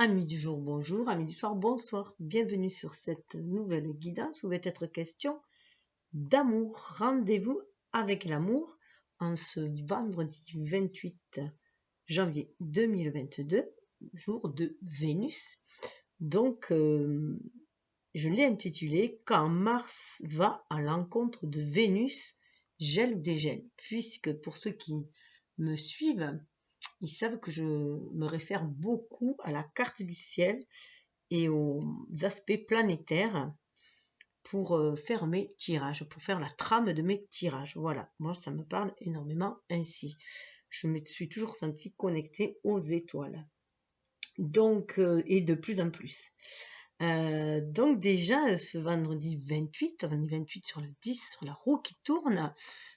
Amis du jour, bonjour. Amis du soir, bonsoir. Bienvenue sur cette nouvelle guidance où va être question d'amour. Rendez-vous avec l'amour en ce vendredi 28 janvier 2022, jour de Vénus. Donc, je l'ai intitulé « Quand Mars va à l'encontre de Vénus, gèle ou dégèle ?» Puisque pour ceux qui me suivent, ils savent que je me réfère beaucoup à la carte du ciel et aux aspects planétaires pour faire mes tirages, pour faire la trame de mes tirages. Voilà, moi ça me parle énormément ainsi. Je me suis toujours sentie connectée aux étoiles. Donc, et de plus en plus. Donc déjà, ce vendredi 28 sur le 10, sur la roue qui tourne,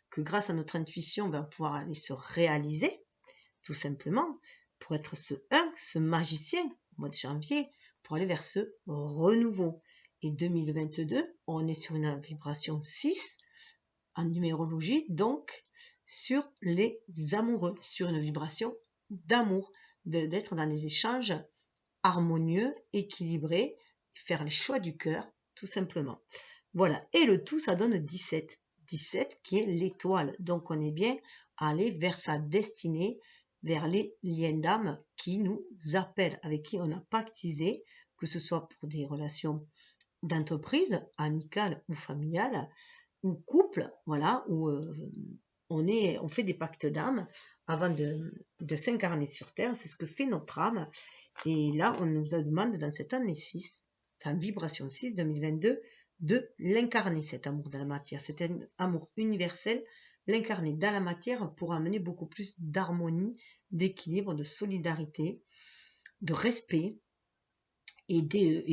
que grâce à notre intuition, on va pouvoir aller se réaliser, tout simplement, pour être ce magicien, au mois de janvier, pour aller vers ce renouveau. Et 2022, on est sur une vibration 6 en numérologie, donc sur les amoureux, sur une vibration d'amour, d'être dans des échanges harmonieux, équilibrés, faire les choix du cœur, tout simplement. Voilà, et le tout, ça donne 17. 17 qui est l'étoile, donc on est bien allé vers sa destinée, vers les liens d'âme qui nous appellent, avec qui on a pactisé, que ce soit pour des relations d'entreprise, amicales ou familiales, ou couple, voilà, où on fait des pactes d'âme avant de s'incarner sur Terre. C'est ce que fait notre âme. Et là, on nous demande dans cette année 6, enfin vibration 6 2022, de l'incarner, cet amour dans la matière, cet amour universel, l'incarner dans la matière pour amener beaucoup plus d'harmonie, d'équilibre, de solidarité, de respect et de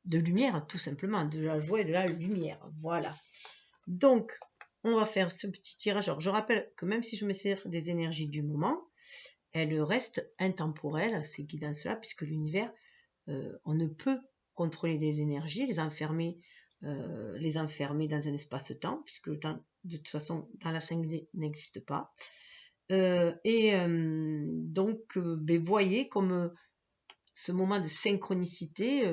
lumière, tout simplement, de la joie et de la lumière. Voilà. Donc, on va faire ce petit tirage. Alors, je rappelle que même si je me sers des énergies du moment, elles restent intemporelles, ces guidances-là, puisque l'univers, on ne peut contrôler des énergies, les enfermer dans un espace-temps, puisque le temps, de toute façon, dans la 5D n'existe pas. Donc, voyez comme ce moment de synchronicité,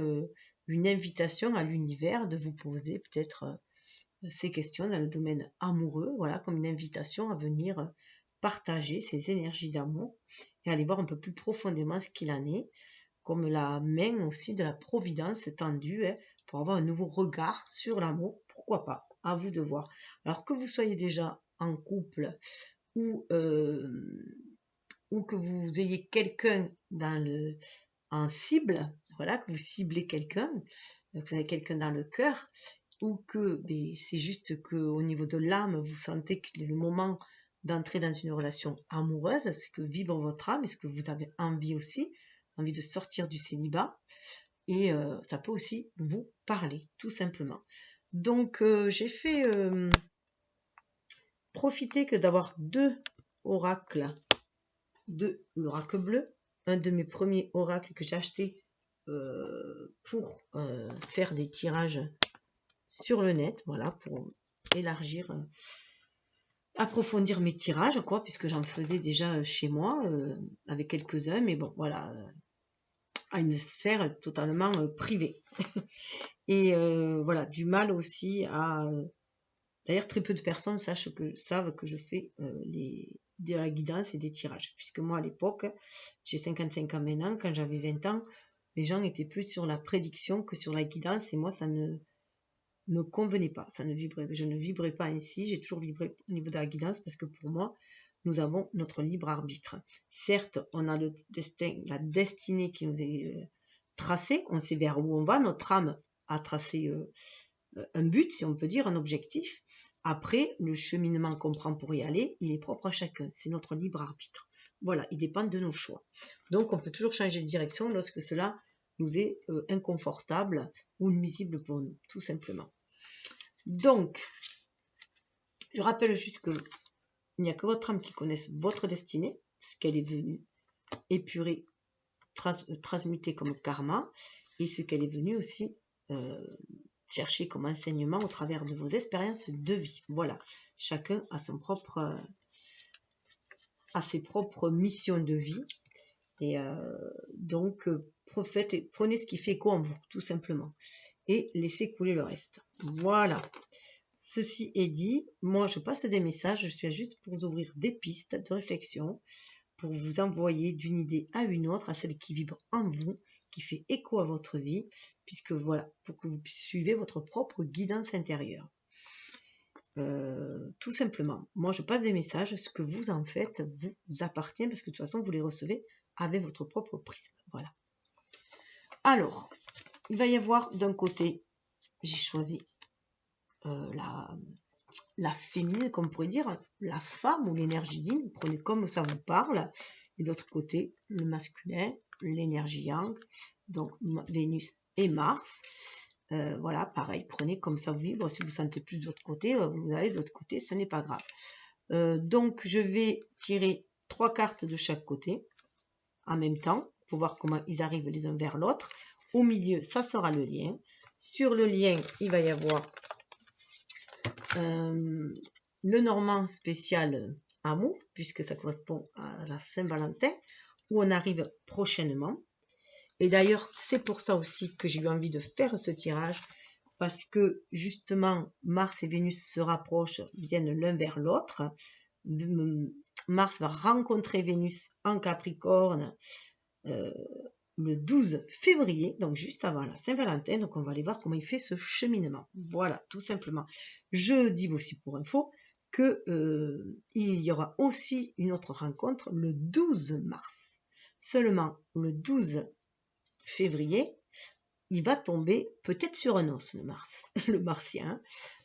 une invitation à l'univers de vous poser peut-être ces questions dans le domaine amoureux, voilà, comme une invitation à venir partager ces énergies d'amour et aller voir un peu plus profondément ce qu'il en est, comme la main aussi de la providence tendue pour avoir un nouveau regard sur l'amour, pourquoi pas, à vous de voir. Alors que vous soyez déjà en couple ou que vous ayez quelqu'un en cible, voilà, que vous ciblez quelqu'un, que vous avez quelqu'un dans le cœur, ou que c'est juste qu'au niveau de l'âme, vous sentez qu'il est le moment d'entrer dans une relation amoureuse, c'est que vibre votre âme, est-ce que vous avez envie aussi, envie de sortir du célibat, et ça peut aussi vous parler, tout simplement. Donc, j'ai fait profiter que d'avoir deux oracles, l'oracle bleu, un de mes premiers oracles que j'ai acheté pour faire des tirages sur le net, voilà, pour élargir, approfondir mes tirages, quoi, puisque j'en faisais déjà chez moi, avec quelques-uns, mais bon, voilà, à une sphère totalement privée. Et voilà, du mal aussi à... D'ailleurs, très peu de personnes savent que je fais de la guidance et des tirages, puisque moi, à l'époque, j'ai 55 ans maintenant, quand j'avais 20 ans, les gens étaient plus sur la prédiction que sur la guidance, et moi, ça ne me convenait pas, je ne vibrais pas ainsi, j'ai toujours vibré au niveau de la guidance, parce que pour moi, nous avons notre libre arbitre. Certes, on a le destin, la destinée qui nous est tracée, on sait vers où on va, notre âme a tracé un but, si on peut dire, un objectif. Après, le cheminement qu'on prend pour y aller, il est propre à chacun, c'est notre libre arbitre. Voilà, il dépend de nos choix. Donc, on peut toujours changer de direction lorsque cela nous est inconfortable ou nuisible pour nous, tout simplement. Donc, je rappelle juste qu'il n'y a que votre âme qui connaisse votre destinée, ce qu'elle est venue épurer, transmuter comme karma, et ce qu'elle est venue aussi chercher comme enseignement au travers de vos expériences de vie. Voilà, chacun a ses propres missions de vie, Et donc, prenez ce qui fait écho en vous, tout simplement. Et laissez couler le reste. Voilà. Ceci est dit, moi je passe des messages, je suis juste pour vous ouvrir des pistes de réflexion, pour vous envoyer d'une idée à une autre, à celle qui vibre en vous, qui fait écho à votre vie, puisque voilà, pour que vous suivez votre propre guidance intérieure. Tout simplement, moi je passe des messages, ce que vous en faites vous appartient, parce que de toute façon vous les recevez avec votre propre prisme. Voilà. Alors, il va y avoir d'un côté, j'ai choisi la féminine, comme on pourrait dire, la femme ou l'énergie yin, prenez comme ça vous parle, et d'autre côté, le masculin, l'énergie yang, donc Vénus et Mars. Voilà, pareil, prenez comme ça vous vibre, si vous sentez plus de l'autre côté, vous allez de l'autre côté, ce n'est pas grave. Donc, je vais tirer 3 cartes de chaque côté, en même temps, pour voir comment ils arrivent les uns vers l'autre. Au milieu, ça sera le lien. Sur le lien, il va y avoir le normand spécial amour, puisque ça correspond à la Saint-Valentin, où on arrive prochainement. Et d'ailleurs, c'est pour ça aussi que j'ai eu envie de faire ce tirage, parce que justement, Mars et Vénus se rapprochent, viennent l'un vers l'autre. Mars va rencontrer Vénus en Capricorne le 12 février, donc juste avant la Saint-Valentin. Donc on va aller voir comment il fait ce cheminement. Voilà, tout simplement. Je dis aussi pour info que il y aura aussi une autre rencontre le 12 mars. Seulement le 12 février, il va tomber peut-être sur un os, le Mars, le martien,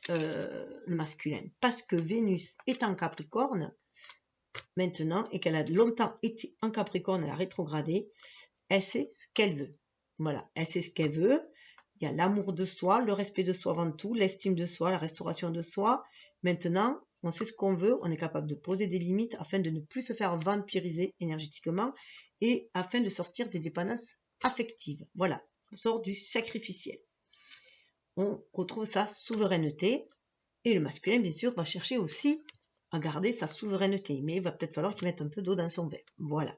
le masculin, parce que Vénus est en Capricorne maintenant et qu'elle a longtemps été en Capricorne, elle a rétrogradé. Elle sait ce qu'elle veut. Voilà, elle sait ce qu'elle veut. Il y a l'amour de soi, le respect de soi avant tout, l'estime de soi, la restauration de soi. Maintenant, on sait ce qu'on veut, on est capable de poser des limites afin de ne plus se faire vampiriser énergétiquement et afin de sortir des dépendances affectives. Voilà, on sort du sacrificiel. On retrouve sa souveraineté et le masculin, bien sûr, va chercher aussi à garder sa souveraineté, mais il va peut-être falloir qu'il mette un peu d'eau dans son verre. Voilà.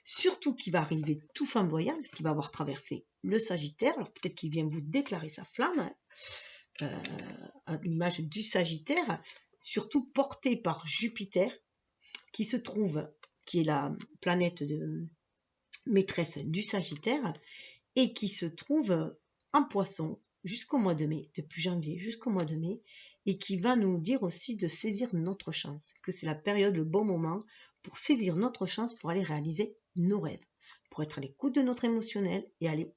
Surtout qu'il va arriver tout flamboyant, parce qu'il va avoir traversé le Sagittaire. Alors peut-être qu'il vient vous déclarer sa flamme, à l'image du Sagittaire, surtout porté par Jupiter, qui se trouve, qui est la planète de maîtresse du Sagittaire, et qui se trouve en Poisson jusqu'au mois de mai, depuis janvier jusqu'au mois de mai, et qui va nous dire aussi de saisir notre chance, que c'est la période, le bon moment pour saisir notre chance pour aller réaliser nos rêves, pour être à l'écoute de notre émotionnel et aller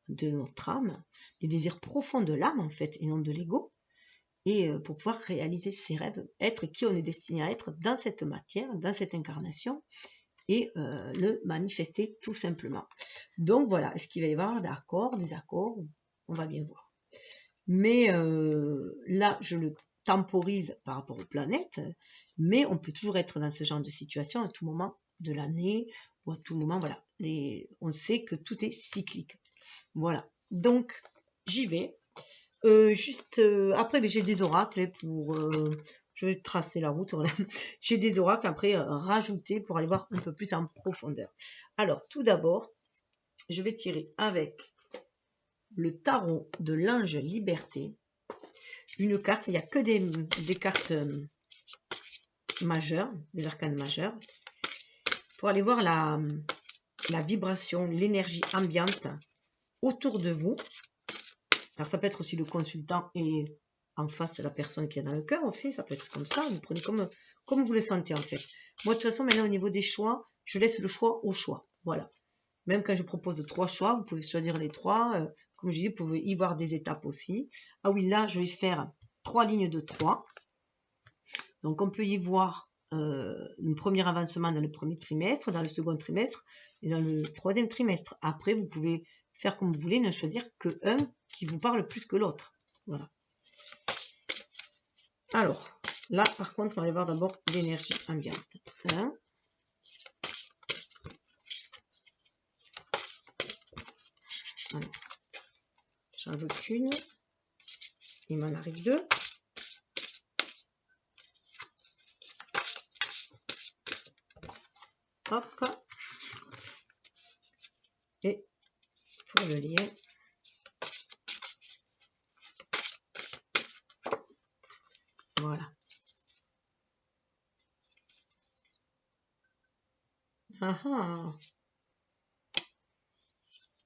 de notre âme, des désirs profonds de l'âme en fait, et non de l'ego, et pour pouvoir réaliser ses rêves, être qui on est destiné à être dans cette matière, dans cette incarnation, et le manifester tout simplement. Donc voilà, est-ce qu'il va y avoir d'accords, désaccords? On va bien voir. Mais là, je le temporise par rapport aux planètes, mais on peut toujours être dans ce genre de situation à tout moment de l'année, ou à tout moment, voilà. On sait que tout est cyclique. Voilà, donc j'y vais. Après, j'ai des oracles pour... je vais tracer la route, voilà. J'ai des oracles après rajoutés pour aller voir un peu plus en profondeur. Alors, tout d'abord, je vais tirer avec le tarot de l'ange liberté. Une carte, il n'y a que des cartes majeures, des arcanes majeures, pour aller voir la vibration, l'énergie ambiante autour de vous. Alors ça peut être aussi le consultant et en face la personne qui est dans le cœur aussi, ça peut être comme ça, vous prenez comme vous le sentez en fait. Moi de toute façon maintenant au niveau des choix, je laisse le choix au choix, voilà. Même quand je propose 3 choix, vous pouvez choisir les 3, comme je dis, vous pouvez y voir des étapes aussi. Ah oui, là je vais faire 3 lignes de 3. Donc on peut y voir le premier avancement dans le premier trimestre, dans le second trimestre et dans le troisième trimestre. Après, vous pouvez faire comme vous voulez, ne choisir que un qui vous parle plus que l'autre. Voilà. Alors, là, par contre, on va voir d'abord l'énergie ambiante. Alors, j'en veux qu'une. Il m'en arrive 2. Hop. Et pour le lien, voilà. Ah ah.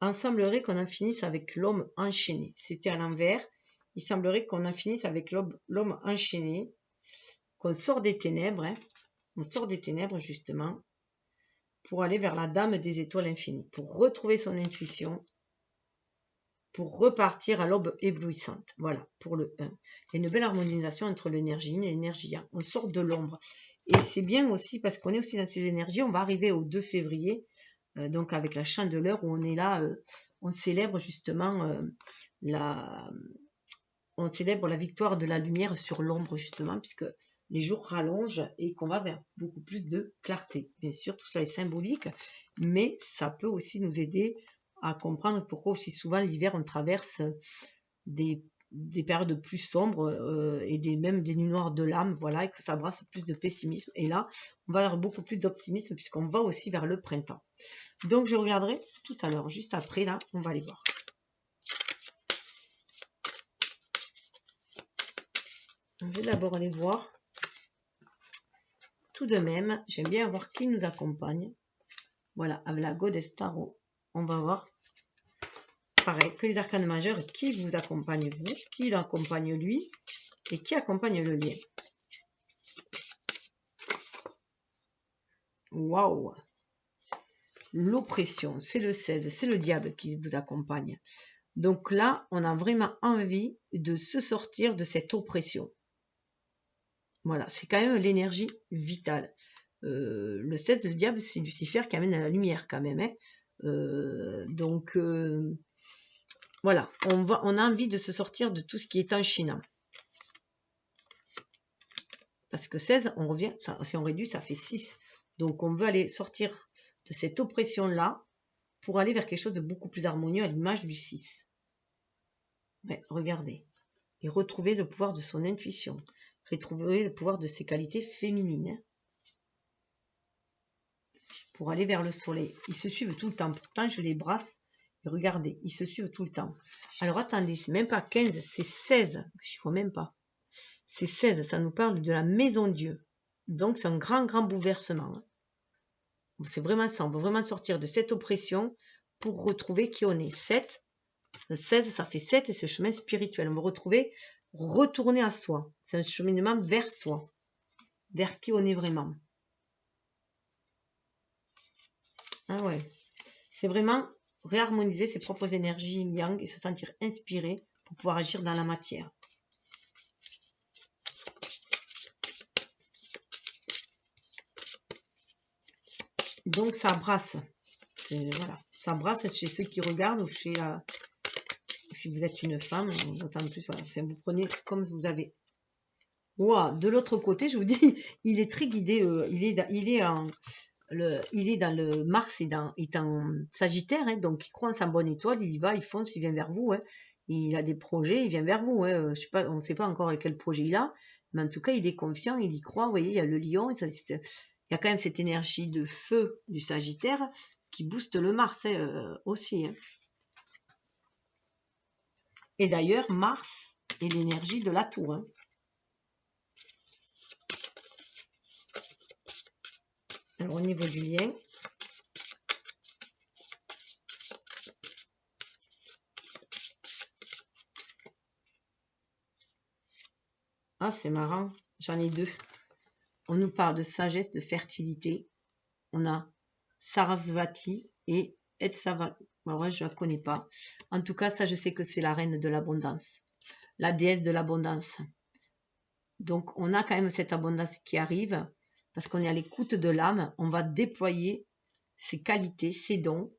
Il semblerait qu'on en finisse avec l'homme enchaîné. C'était à l'envers. Il semblerait qu'on en finisse avec l'homme enchaîné, qu'on sort des ténèbres, hein. On sort des ténèbres justement pour aller vers la dame des étoiles infinies, pour retrouver son intuition, pour repartir à l'aube éblouissante. Voilà, pour le 1. Il y a une belle harmonisation entre l'énergie yin et l'énergie yang. On sort de l'ombre. Et c'est bien aussi parce qu'on est aussi dans ces énergies. On va arriver au 2 février, donc avec la chandeleur, où on est là, on célèbre justement on célèbre la victoire de la lumière sur l'ombre, justement, puisque les jours rallongent et qu'on va vers beaucoup plus de clarté. Bien sûr, tout ça est symbolique, mais ça peut aussi nous aider à comprendre pourquoi aussi souvent l'hiver on traverse des périodes plus sombres et même des nuits noires de l'âme, voilà, et que ça brasse plus de pessimisme. Et là, on va avoir beaucoup plus d'optimisme puisqu'on va aussi vers le printemps. Donc, je regarderai tout à l'heure, juste après, là, on va aller voir. On va d'abord aller voir. Tout de même, j'aime bien voir qui nous accompagne. Voilà, avec la Goddess Tarot, on va voir, pareil, que les arcanes majeurs, qui vous accompagne vous, qui l'accompagne lui, et qui accompagne le lien. Waouh! L'oppression, c'est le 16, c'est le diable qui vous accompagne. Donc là, on a vraiment envie de se sortir de cette oppression. Voilà, c'est quand même l'énergie vitale. Le 16, le diable, c'est Lucifer qui amène à la lumière quand même. Hein. Voilà, on a envie de se sortir de tout ce qui est enchinant. Parce que 16, on revient, si on réduit, ça fait 6. Donc on veut aller sortir de cette oppression-là pour aller vers quelque chose de beaucoup plus harmonieux à l'image du 6. Ouais, regardez. Et retrouver le pouvoir de son intuition. Retrouver le pouvoir de ses qualités féminines. Pour aller vers le soleil. Ils se suivent tout le temps. Pourtant, je les brasse. Et regardez, ils se suivent tout le temps. Alors attendez, c'est même pas 15, c'est 16. Je ne vois même pas. C'est 16, ça nous parle de la maison Dieu. Donc c'est un grand, grand bouleversement. C'est vraiment ça, on va vraiment sortir de cette oppression pour retrouver qui on est. 7, 16, ça fait 7 et c'est le chemin spirituel. On va retourner à soi. C'est un cheminement vers soi, vers qui on est vraiment. Ah ouais, c'est vraiment réharmoniser ses propres énergies yang et se sentir inspiré pour pouvoir agir dans la matière. Donc ça brasse. Voilà, ça brasse chez ceux qui regardent ou chez si vous êtes une femme, d'autant plus, voilà, enfin, vous prenez comme vous avez. Wow, de l'autre côté, je vous dis, il est très guidé. Il est dans le Mars est en Sagittaire, hein, donc il croit en sa bonne étoile, il y va, il fonce, il vient vers vous. Hein. Il a des projets, il vient vers vous. Hein. Je sais pas, on ne sait pas encore quel projet il a, mais en tout cas, il est confiant, il y croit. Vous voyez, il y a le lion, il y a quand même cette énergie de feu du Sagittaire qui booste le Mars aussi. Hein. Et d'ailleurs, Mars est l'énergie de la tour. Hein. Alors, au niveau du lien, ah, c'est marrant, j'en ai deux. On nous parle de sagesse, de fertilité. On a Sarasvati et Etsavati. Ouais, je ne la connais pas. En tout cas, ça, je sais que c'est la reine de l'abondance, la déesse de l'abondance. Donc, on a quand même cette abondance qui arrive parce qu'on est à l'écoute de l'âme. On va déployer ses qualités, ses dons,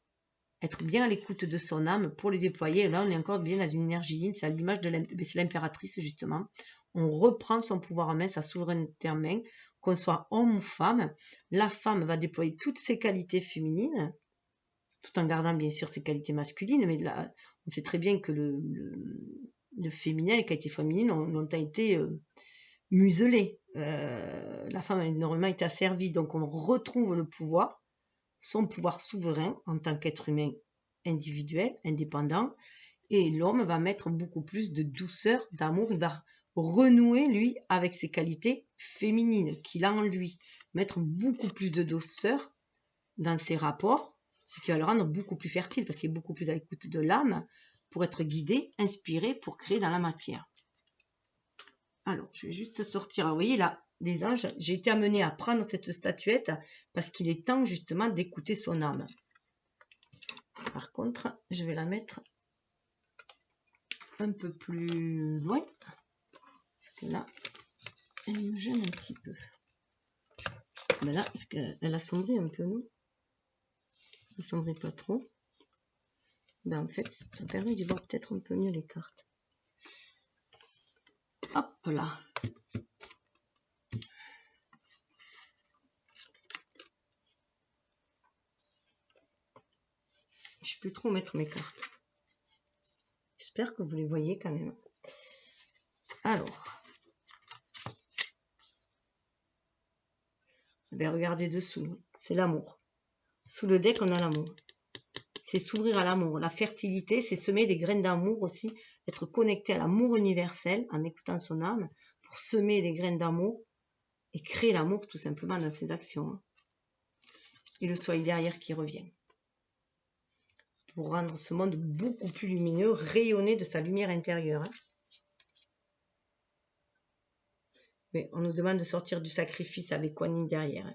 être bien à l'écoute de son âme pour les déployer. Et là, on est encore bien dans une énergie yin. C'est à l'image de l'impératrice, justement. On reprend son pouvoir en main, sa souveraineté en main, qu'on soit homme ou femme. La femme va déployer toutes ses qualités féminines, tout en gardant bien sûr ses qualités masculines, mais là, on sait très bien que le féminin, les qualités féminines ont été muselées. La femme a énormément été asservie, donc on retrouve le pouvoir, son pouvoir souverain en tant qu'être humain individuel, indépendant. Et l'homme va mettre beaucoup plus de douceur, d'amour. Il va renouer, lui, avec ses qualités féminines qu'il a en lui. Mettre beaucoup plus de douceur dans ses rapports, ce qui va le rendre beaucoup plus fertile, parce qu'il est beaucoup plus à l'écoute de l'âme, pour être guidé, inspiré, pour créer dans la matière. Alors, je vais juste sortir. Alors, vous voyez là, des anges, j'ai été amenée à prendre cette statuette, parce qu'il est temps justement d'écouter son âme. Par contre, je vais la mettre un peu plus loin, parce que là, elle me gêne un petit peu. Ben là, parce qu'elle assombrit un peu, non? Elle assombrit pas trop. Ben en fait, ça permet de voir peut-être un peu mieux les cartes. Hop là. Je peux trop mettre mes cartes. J'espère que vous les voyez quand même. Alors. Ben regardez dessous. C'est l'amour. Sous le deck, on a l'amour. C'est s'ouvrir à l'amour. La fertilité, c'est semer des graines d'amour aussi. Être connecté à l'amour universel en écoutant son âme pour semer des graines d'amour et créer l'amour tout simplement dans ses actions. Et le soleil derrière qui revient. Pour rendre ce monde beaucoup plus lumineux, rayonner de sa lumière intérieure. Mais on nous demande de sortir du sacrifice avec Kuan Yin derrière.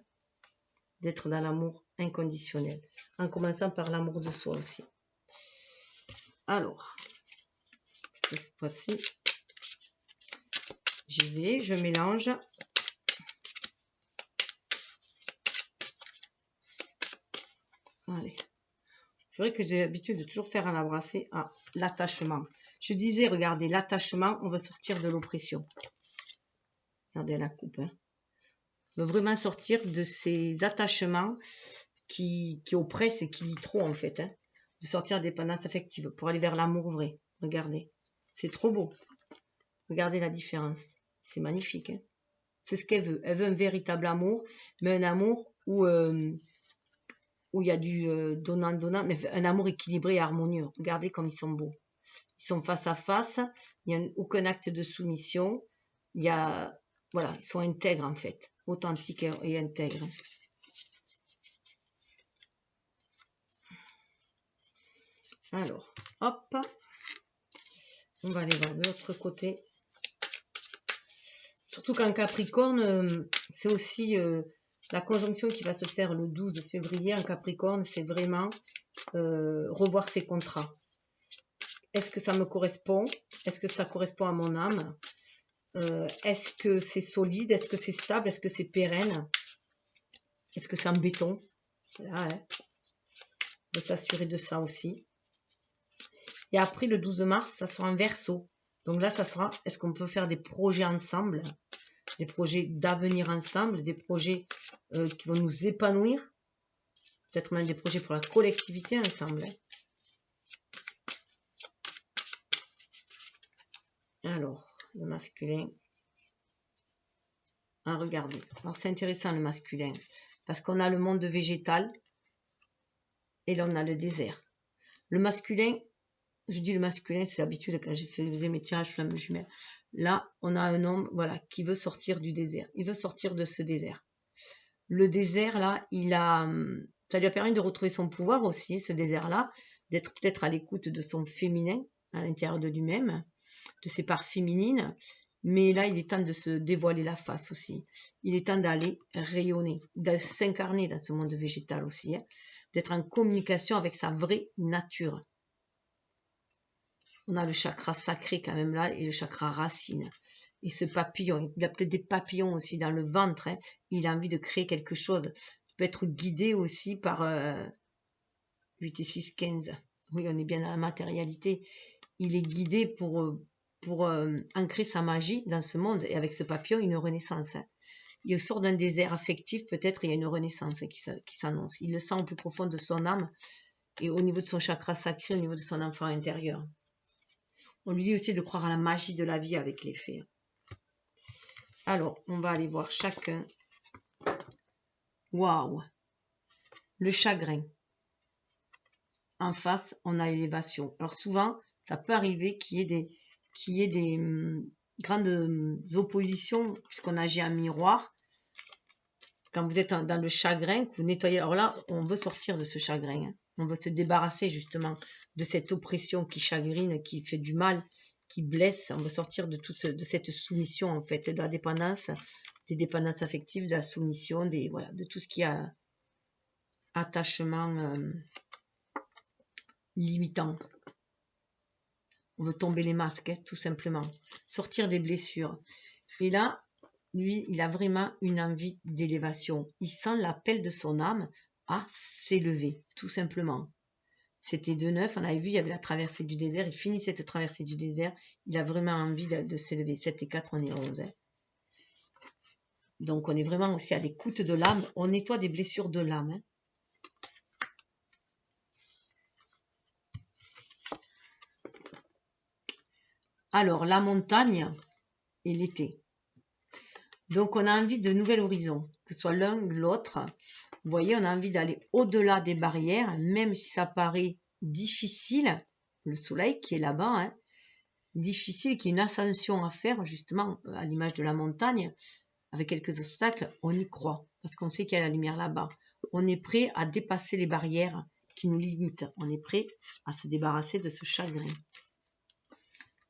D'être dans l'amour inconditionnel. En commençant par l'amour de soi aussi. Alors, cette fois-ci, j'y vais, je mélange. Allez. C'est vrai que j'ai l'habitude de toujours faire un abrasser à l'attachement. Je disais, regardez, l'attachement, on va sortir de l'oppression. Regardez la coupe. Hein. On va vraiment sortir de ces attachements qui oppressent et qui lient trop, en fait. Hein. De sortir de la dépendance affective pour aller vers l'amour vrai. Regardez. C'est trop beau. Regardez la différence. C'est magnifique. Hein. C'est ce qu'elle veut. Elle veut un véritable amour, mais un amour où il y a du donnant-donnant, mais un amour équilibré et harmonieux. Regardez comme ils sont beaux. Ils sont face à face, il n'y a aucun acte de soumission, il y a, voilà, ils sont intègres en fait, authentiques et intègres. Alors, hop, on va aller voir de l'autre côté. Surtout qu'en Capricorne, c'est aussi la conjonction qui va se faire le 12 février en Capricorne, c'est vraiment revoir ses contrats. Est-ce que ça me correspond? Est-ce que ça correspond à mon âme? Est-ce que c'est solide? Est-ce que c'est stable? Est-ce que c'est pérenne? Est-ce que c'est en béton? Voilà, hein. On va s'assurer de ça aussi. Et après, le 12 mars, ça sera un Verseau. Donc là, ça sera, est-ce qu'on peut faire des projets ensemble? Des projets d'avenir ensemble? Des projets qui vont nous épanouir? Peut-être même des projets pour la collectivité ensemble. Hein. Alors, le masculin. Ah, regardez. Alors, c'est intéressant le masculin. Parce qu'on a le monde végétal. Et là, on a le désert. Le masculin, je dis le masculin, c'est l'habitude quand j'ai fait mes tirages flammes jumelles. Là, on a un homme, voilà, qui veut sortir du désert. Il veut sortir de ce désert. Le désert, là, ça lui a permis de retrouver son pouvoir aussi, ce désert-là, d'être peut-être à l'écoute de son féminin à l'intérieur de lui-même, de ses parts féminines. Mais là, il est temps de se dévoiler la face aussi. Il est temps d'aller rayonner, de s'incarner dans ce monde végétal aussi, hein, d'être en communication avec sa vraie nature. On a le chakra sacré quand même là et le chakra racine. Et ce papillon, il a peut-être des papillons aussi dans le ventre. Hein, il a envie de créer quelque chose. Il peut être guidé aussi par 8 et 6, 15. Oui, on est bien dans la matérialité. Il est guidé pour ancrer sa magie dans ce monde. Et avec ce papillon, une renaissance. Hein. Il sort d'un désert affectif, peut-être il y a une renaissance qui s'annonce. Il le sent au plus profond de son âme et au niveau de son chakra sacré, au niveau de son enfant intérieur. On lui dit aussi de croire à la magie de la vie avec les fées. Alors, on va aller voir chacun. Waouh! Le chagrin. en face, on a l'élévation. Alors souvent, ça peut arriver qu'il y ait des grandes oppositions, puisqu'on agit en miroir. Quand vous êtes dans le chagrin, que vous nettoyez, alors là, on veut sortir de ce chagrin. Hein. On veut se débarrasser justement de cette oppression qui chagrine, qui fait du mal, qui blesse. On veut sortir de cette soumission, en fait, de la dépendance, des dépendances affectives, de la soumission, voilà, de tout ce qui a attachement limitant. On veut tomber les masques, hein, tout simplement. Sortir des blessures. Et là, lui, il a vraiment une envie d'élévation. Il sent l'appel de son âme à s'élever, tout simplement. C'était de neuf, on avait vu, il y avait la traversée du désert. Il finit cette traversée du désert. Il a vraiment envie de s'élever. 7 et 4, on est 11. Hein. Donc, on est vraiment aussi à l'écoute de l'âme. On nettoie des blessures de l'âme. Hein. Alors, la montagne et l'été. Donc, on a envie de nouveaux horizons, que ce soit l'un ou l'autre. Vous voyez, on a envie d'aller au-delà des barrières, même si ça paraît difficile. Le soleil qui est là-bas, hein, difficile, qui est une ascension à faire, justement, à l'image de la montagne, avec quelques obstacles, on y croit, parce qu'on sait qu'il y a la lumière là-bas. On est prêt à dépasser les barrières qui nous limitent. On est prêt à se débarrasser de ce chagrin.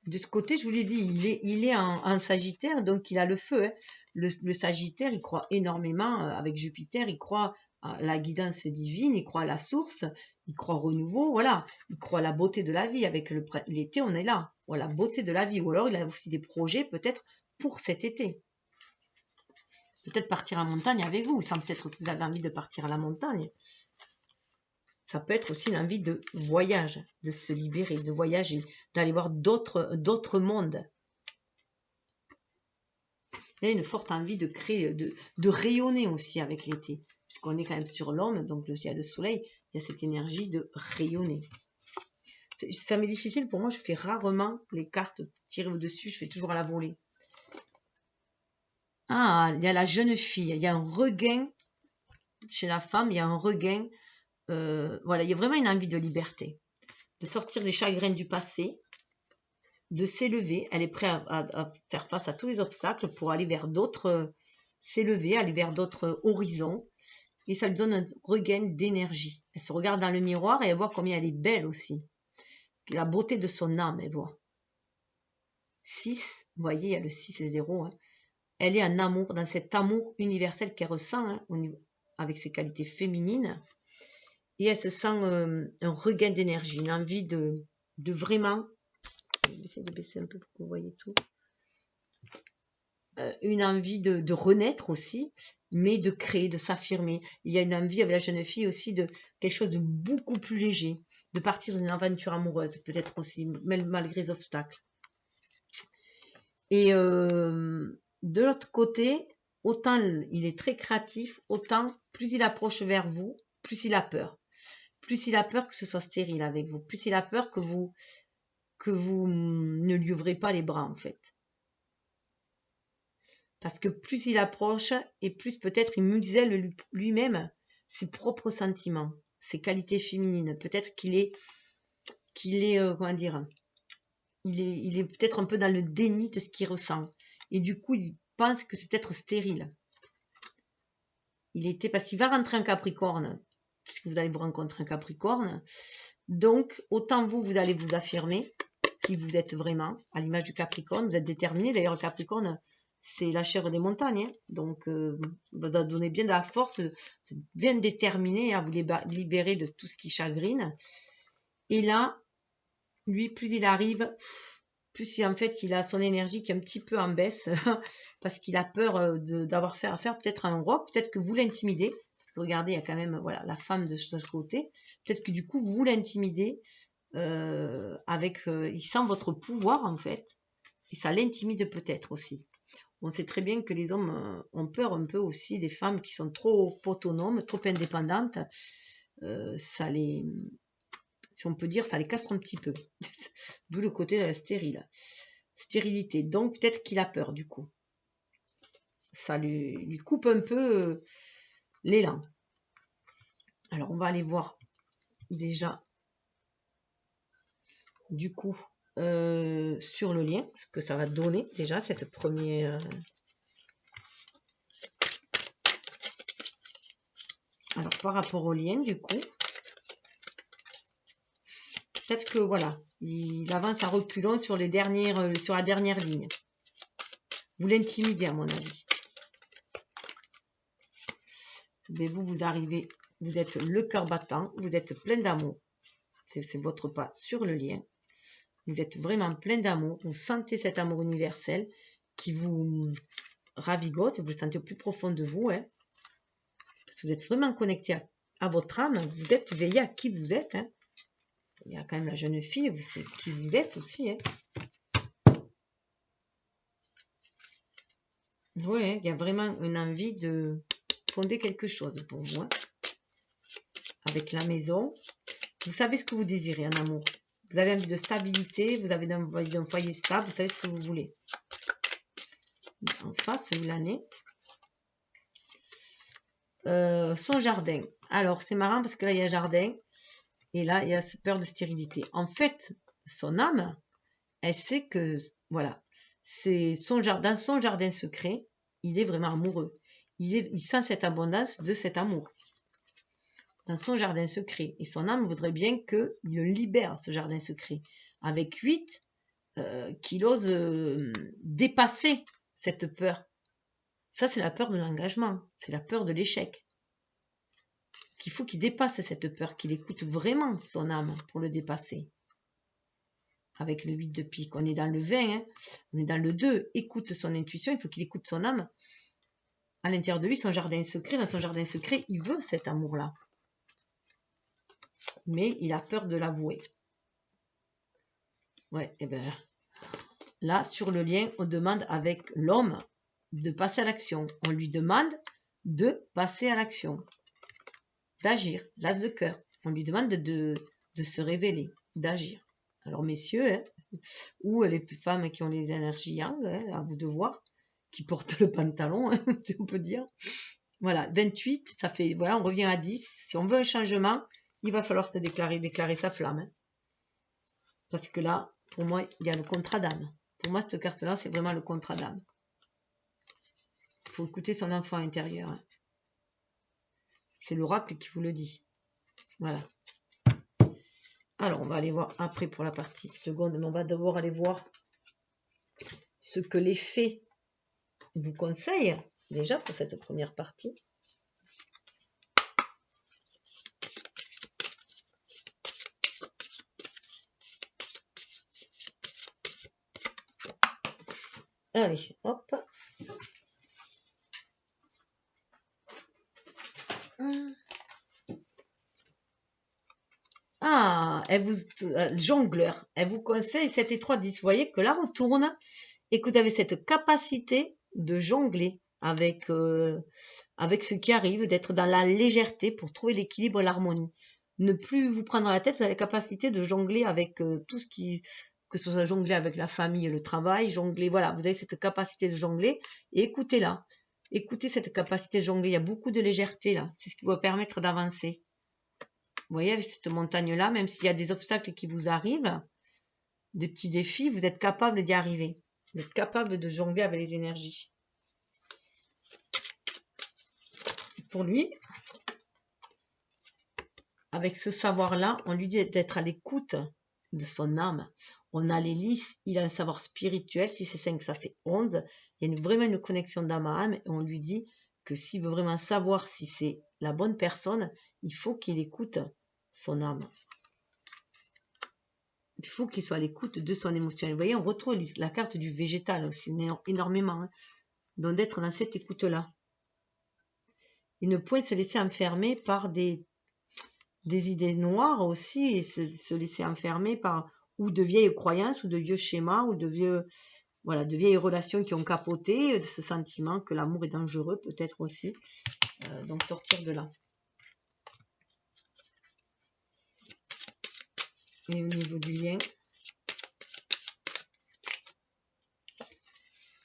De ce côté, je vous l'ai dit, il est en Sagittaire, donc il a le feu. Hein. Le Sagittaire, il croit énormément, avec Jupiter, il croit à la guidance divine, il croit à la source, il croit au renouveau, voilà. Il croit à la beauté de la vie. Avec l'été, on est là, voilà, la beauté de la vie. Ou alors, il a aussi des projets, peut-être, pour cet été. Peut-être partir en montagne avec vous, sans peut-être que vous avez envie de partir à la montagne. Ça peut être aussi une envie de voyage, de se libérer, de voyager, d'aller voir d'autres mondes. Il y a une forte envie de créer, de rayonner aussi avec l'été, puisqu'on est quand même sur l'homme, donc il y a le soleil, il y a cette énergie de rayonner. Ça m'est difficile pour moi, je fais rarement les cartes tirées au-dessus, je fais toujours à la volée. Ah, il y a la jeune fille, il y a un regain chez la femme, il y a un regain. Voilà, il y a vraiment une envie de liberté, de sortir des chagrins du passé, de s'élever. Elle est prête à faire face à tous les obstacles pour aller vers d'autres, s'élever, aller vers d'autres horizons. Et ça lui donne un regain d'énergie. Elle se regarde dans le miroir et elle voit combien elle est belle aussi. La beauté de son âme, elle voit. 6, vous voyez, il y a le 6 et 0. Hein. Elle est en amour, dans cet amour universel qu'elle ressent, hein, avec ses qualités féminines. Et elle se sent un regain d'énergie, une envie de vraiment, je vais essayer de baisser un peu pour que vous voyez tout, une envie de renaître aussi, mais de créer, de s'affirmer. Il y a une envie avec la jeune fille aussi de quelque chose de beaucoup plus léger, de partir d'une aventure amoureuse, peut-être aussi, même malgré les obstacles. Et de l'autre côté, autant il est très créatif, autant plus il approche vers vous, plus il a peur. Plus il a peur que ce soit stérile avec vous, plus il a peur que vous ne lui ouvrez pas les bras en fait. Parce que plus il approche et plus peut-être il muselle lui-même ses propres sentiments, ses qualités féminines. Peut-être qu'il est comment dire, il est peut-être un peu dans le déni de ce qu'il ressent. Et du coup, il pense que c'est peut-être stérile. Parce qu'il va rentrer en Capricorne, puisque vous allez vous rencontrer en Capricorne. Donc, autant vous allez vous affirmer qui vous êtes vraiment, à l'image du Capricorne, vous êtes déterminé. D'ailleurs, le Capricorne, c'est la chèvre des montagnes. Hein. Donc, vous a donné bien de la force, bien déterminé à vous libérer de tout ce qui chagrine. Et là, lui, plus il arrive, plus en fait, il a son énergie qui est un petit peu en baisse, parce qu'il a peur d'avoir fait affaire peut-être à un roc, peut-être que vous l'intimidez, parce que regardez, il y a quand même voilà, la femme de ce côté, peut-être que du coup, vous l'intimidez, il sent votre pouvoir en fait, et ça l'intimide peut-être aussi. On sait très bien que les hommes ont peur un peu aussi des femmes qui sont trop autonomes, trop indépendantes. Si on peut dire, ça les castre un petit peu. D'où le côté de la stérilité. Donc peut-être qu'il a peur du coup. Ça lui coupe un peu l'élan. Alors on va aller voir déjà du coup sur le lien, ce que ça va donner déjà, cette première... Alors, par rapport au lien, du coup, peut-être que, voilà, il avance à reculons sur les dernières, sur la dernière ligne. Vous l'intimidez, à mon avis. Mais vous arrivez, vous êtes le cœur battant, vous êtes plein d'amour. C'est votre pas sur le lien. Vous êtes vraiment plein d'amour. Vous sentez cet amour universel qui vous ravigote. Vous le sentez au plus profond de vous. Hein, parce que vous êtes vraiment connecté à votre âme. Vous êtes veillé à qui vous êtes. Hein. Il y a quand même la jeune fille. Vous savez qui vous êtes aussi. Hein. Oui, il y a vraiment une envie de fonder quelque chose pour vous. Hein. Avec la maison. Vous savez ce que vous désirez en amour. Vous avez envie de stabilité, vous avez envie d'un foyer stable, vous savez ce que vous voulez. En face, l'année. Son jardin. Alors, c'est marrant parce que là, il y a jardin. Et là, il y a peur de stérilité. En fait, son âme, elle sait que, voilà, c'est dans son jardin secret, il est vraiment amoureux. Il sent cette abondance de cet amour. Dans son jardin secret. Et son âme voudrait bien qu'il le libère, ce jardin secret. Avec 8, qu'il ose dépasser cette peur. Ça, c'est la peur de l'engagement. C'est la peur de l'échec. Qu'il faut qu'il dépasse cette peur, qu'il écoute vraiment son âme pour le dépasser. Avec le 8 de pique, on est dans le 20, hein, on est dans le 2. Écoute son intuition, il faut qu'il écoute son âme. À l'intérieur de lui, son jardin secret, dans son jardin secret, il veut cet amour-là. Mais il a peur de l'avouer. Ouais, et bien là, sur le lien, on demande avec l'homme de passer à l'action. On lui demande de passer à l'action, d'agir, l'as de cœur. On lui demande de se révéler, d'agir. Alors, messieurs, hein, ou les femmes qui ont les énergies yang, hein, à vous de voir, qui portent le pantalon, hein, on peut dire. Voilà, 28, ça fait, voilà, on revient à 10. Si on veut un changement, il va falloir se déclarer sa flamme. Hein. Parce que là, pour moi, il y a le contrat d'âme. Pour moi, cette carte-là, c'est vraiment le contrat d'âme. Il faut écouter son enfant intérieur. Hein. C'est l'oracle qui vous le dit. Voilà. Alors, on va aller voir après pour la partie seconde, mais on va d'abord aller voir ce que les fées vous conseillent déjà pour cette première partie. Allez, hop. Ah, jongleur, elle vous conseille 7 et 3, 10. Vous voyez que là, on tourne et que vous avez cette capacité de jongler avec ce qui arrive, d'être dans la légèreté pour trouver l'équilibre et l'harmonie. Ne plus vous prendre la tête, vous avez la capacité de jongler avec tout ce qui... Que ce soit jongler avec la famille, le travail, jongler, voilà, vous avez cette capacité de jongler et écoutez-la. Écoutez cette capacité de jongler, il y a beaucoup de légèreté là, c'est ce qui va permettre d'avancer. Vous voyez, avec cette montagne-là, même s'il y a des obstacles qui vous arrivent, des petits défis, vous êtes capable d'y arriver. Vous êtes capable de jongler avec les énergies. Pour lui, avec ce savoir-là, on lui dit d'être à l'écoute de son âme. On a l'hélice, il a un savoir spirituel. Si c'est 5, ça fait 11. Il y a vraiment une connexion d'âme à âme. Et on lui dit que s'il veut vraiment savoir si c'est la bonne personne, il faut qu'il écoute son âme. Il faut qu'il soit à l'écoute de son émotion. Vous voyez, on retrouve la carte du végétal aussi, énormément. Hein. Donc d'être dans cette écoute-là. Et ne point se laisser enfermer par des idées noires aussi, et se laisser enfermer par ou de vieilles croyances, ou de vieux schémas, ou de vieilles relations qui ont capoté, de ce sentiment que l'amour est dangereux, peut-être aussi. Donc sortir de là. Et au niveau du lien,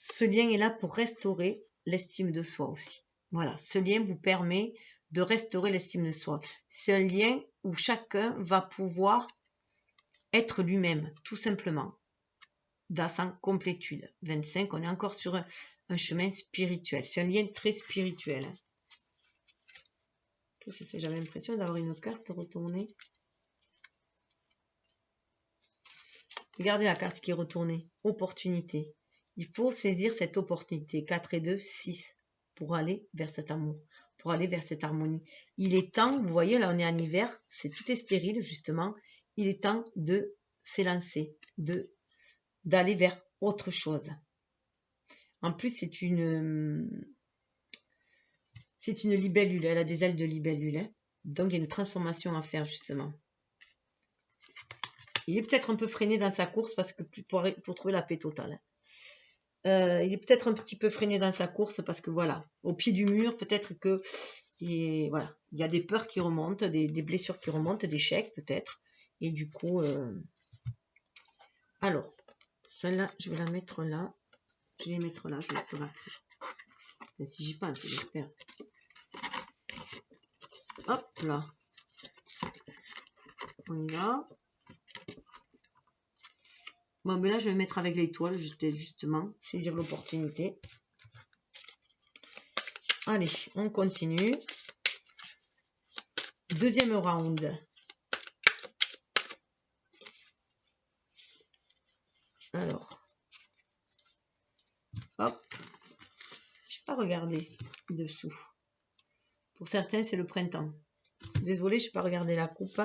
ce lien est là pour restaurer l'estime de soi aussi. Voilà, ce lien vous permet de restaurer l'estime de soi. C'est un lien où chacun va pouvoir être lui-même, tout simplement, dans sa complétude. 25, on est encore sur un chemin spirituel. C'est un lien très spirituel. Hein. J'avais l'impression d'avoir une carte retournée. Regardez la carte qui est retournée. Opportunité. Il faut saisir cette opportunité. 4 et 2, 6. Pour aller vers cet amour. Pour aller vers cette harmonie. Il est temps, vous voyez, là on est en hiver. Tout est stérile, justement. Il est temps de s'élancer. D'aller vers autre chose. En plus, c'est une libellule. Elle a des ailes de libellule. Hein. Donc, il y a une transformation à faire, justement. Il est peut-être un peu freiné dans sa course parce que pour trouver la paix totale. Il est peut-être un petit peu freiné dans sa course parce que voilà, au pied du mur, peut-être que voilà, il y a des peurs qui remontent, des blessures qui remontent, des chèques peut-être. Et du coup, alors, celle-là, je vais la mettre là. Je vais les mettre là, je vais faire là. Mais si j'y pense, j'espère. Hop là. On y va. Bon, mais là, je vais mettre avec l'étoile, justement, saisir l'opportunité. Allez, on continue. Deuxième round. Alors. Hop. Je n'ai pas regardé dessous. Pour certains, c'est le printemps. Désolée, je n'ai pas regardé la coupe.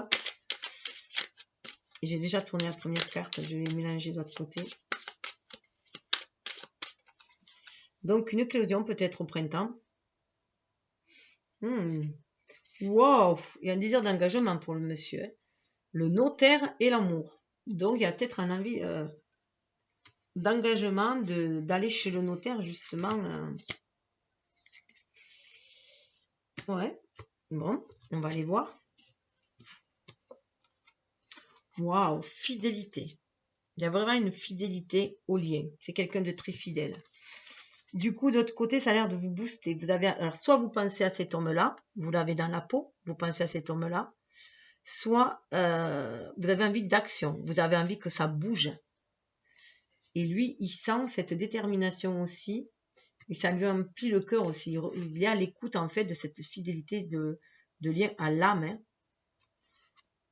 J'ai déjà tourné la première carte. Je vais mélanger de l'autre côté. Donc, une éclosion peut-être au printemps. Wow, il y a un désir d'engagement pour le monsieur. Le notaire et l'amour. Donc, il y a peut-être un envie d'engagement d'aller chez le notaire, justement. Ouais, bon, on va aller voir. Waouh, fidélité. Il y a vraiment une fidélité au lien. C'est quelqu'un de très fidèle. Du coup, d'autre côté, ça a l'air de vous booster. Vous avez, alors, soit vous pensez à cet homme-là, vous l'avez dans la peau, vous pensez à cet homme-là, soit vous avez envie d'action, vous avez envie que ça bouge. Et lui, il sent cette détermination aussi, et ça lui emplit le cœur aussi. Il y a l'écoute, en fait, de cette fidélité de lien à l'âme. Hein.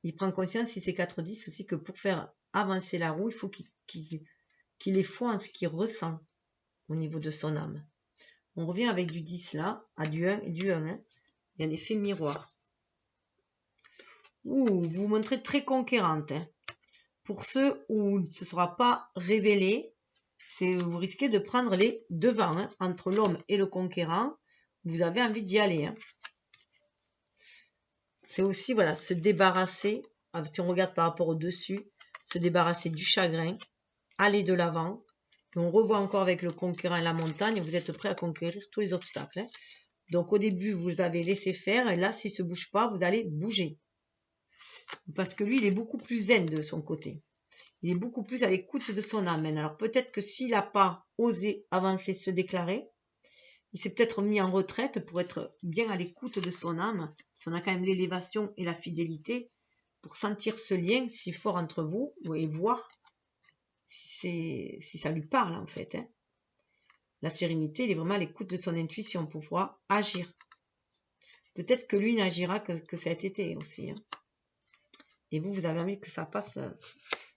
Il prend conscience, si c'est 4-10 aussi, que pour faire avancer la roue, il faut qu'il ait foi en ce qu'il ressent au niveau de son âme. On revient avec du 10 là, à du 1 et du 1. Hein. Il y a un effet miroir. Vous vous montrez très conquérante. Hein. Pour ceux où ce ne sera pas révélé, vous risquez de prendre les devants. Hein. Entre l'homme et le conquérant, vous avez envie d'y aller. Hein. C'est aussi, voilà, se débarrasser, si on regarde par rapport au dessus, se débarrasser du chagrin, aller de l'avant. Et on revoit encore avec le conquérant et la montagne, vous êtes prêt à conquérir tous les obstacles. Hein. Donc au début, vous avez laissé faire, et là, s'il ne se bouge pas, vous allez bouger. Parce que lui, il est beaucoup plus zen de son côté. Il est beaucoup plus à l'écoute de son âme. Alors peut-être que s'il n'a pas osé avancer, se déclarer, il s'est peut-être mis en retraite pour être bien à l'écoute de son âme. Si on a quand même l'élévation et la fidélité, pour sentir ce lien si fort entre vous et voir si ça lui parle en fait. Hein. La sérénité, il est vraiment à l'écoute de son intuition pour pouvoir agir. Peut-être que lui n'agira que cet été aussi. Hein. Et vous avez envie que ça passe,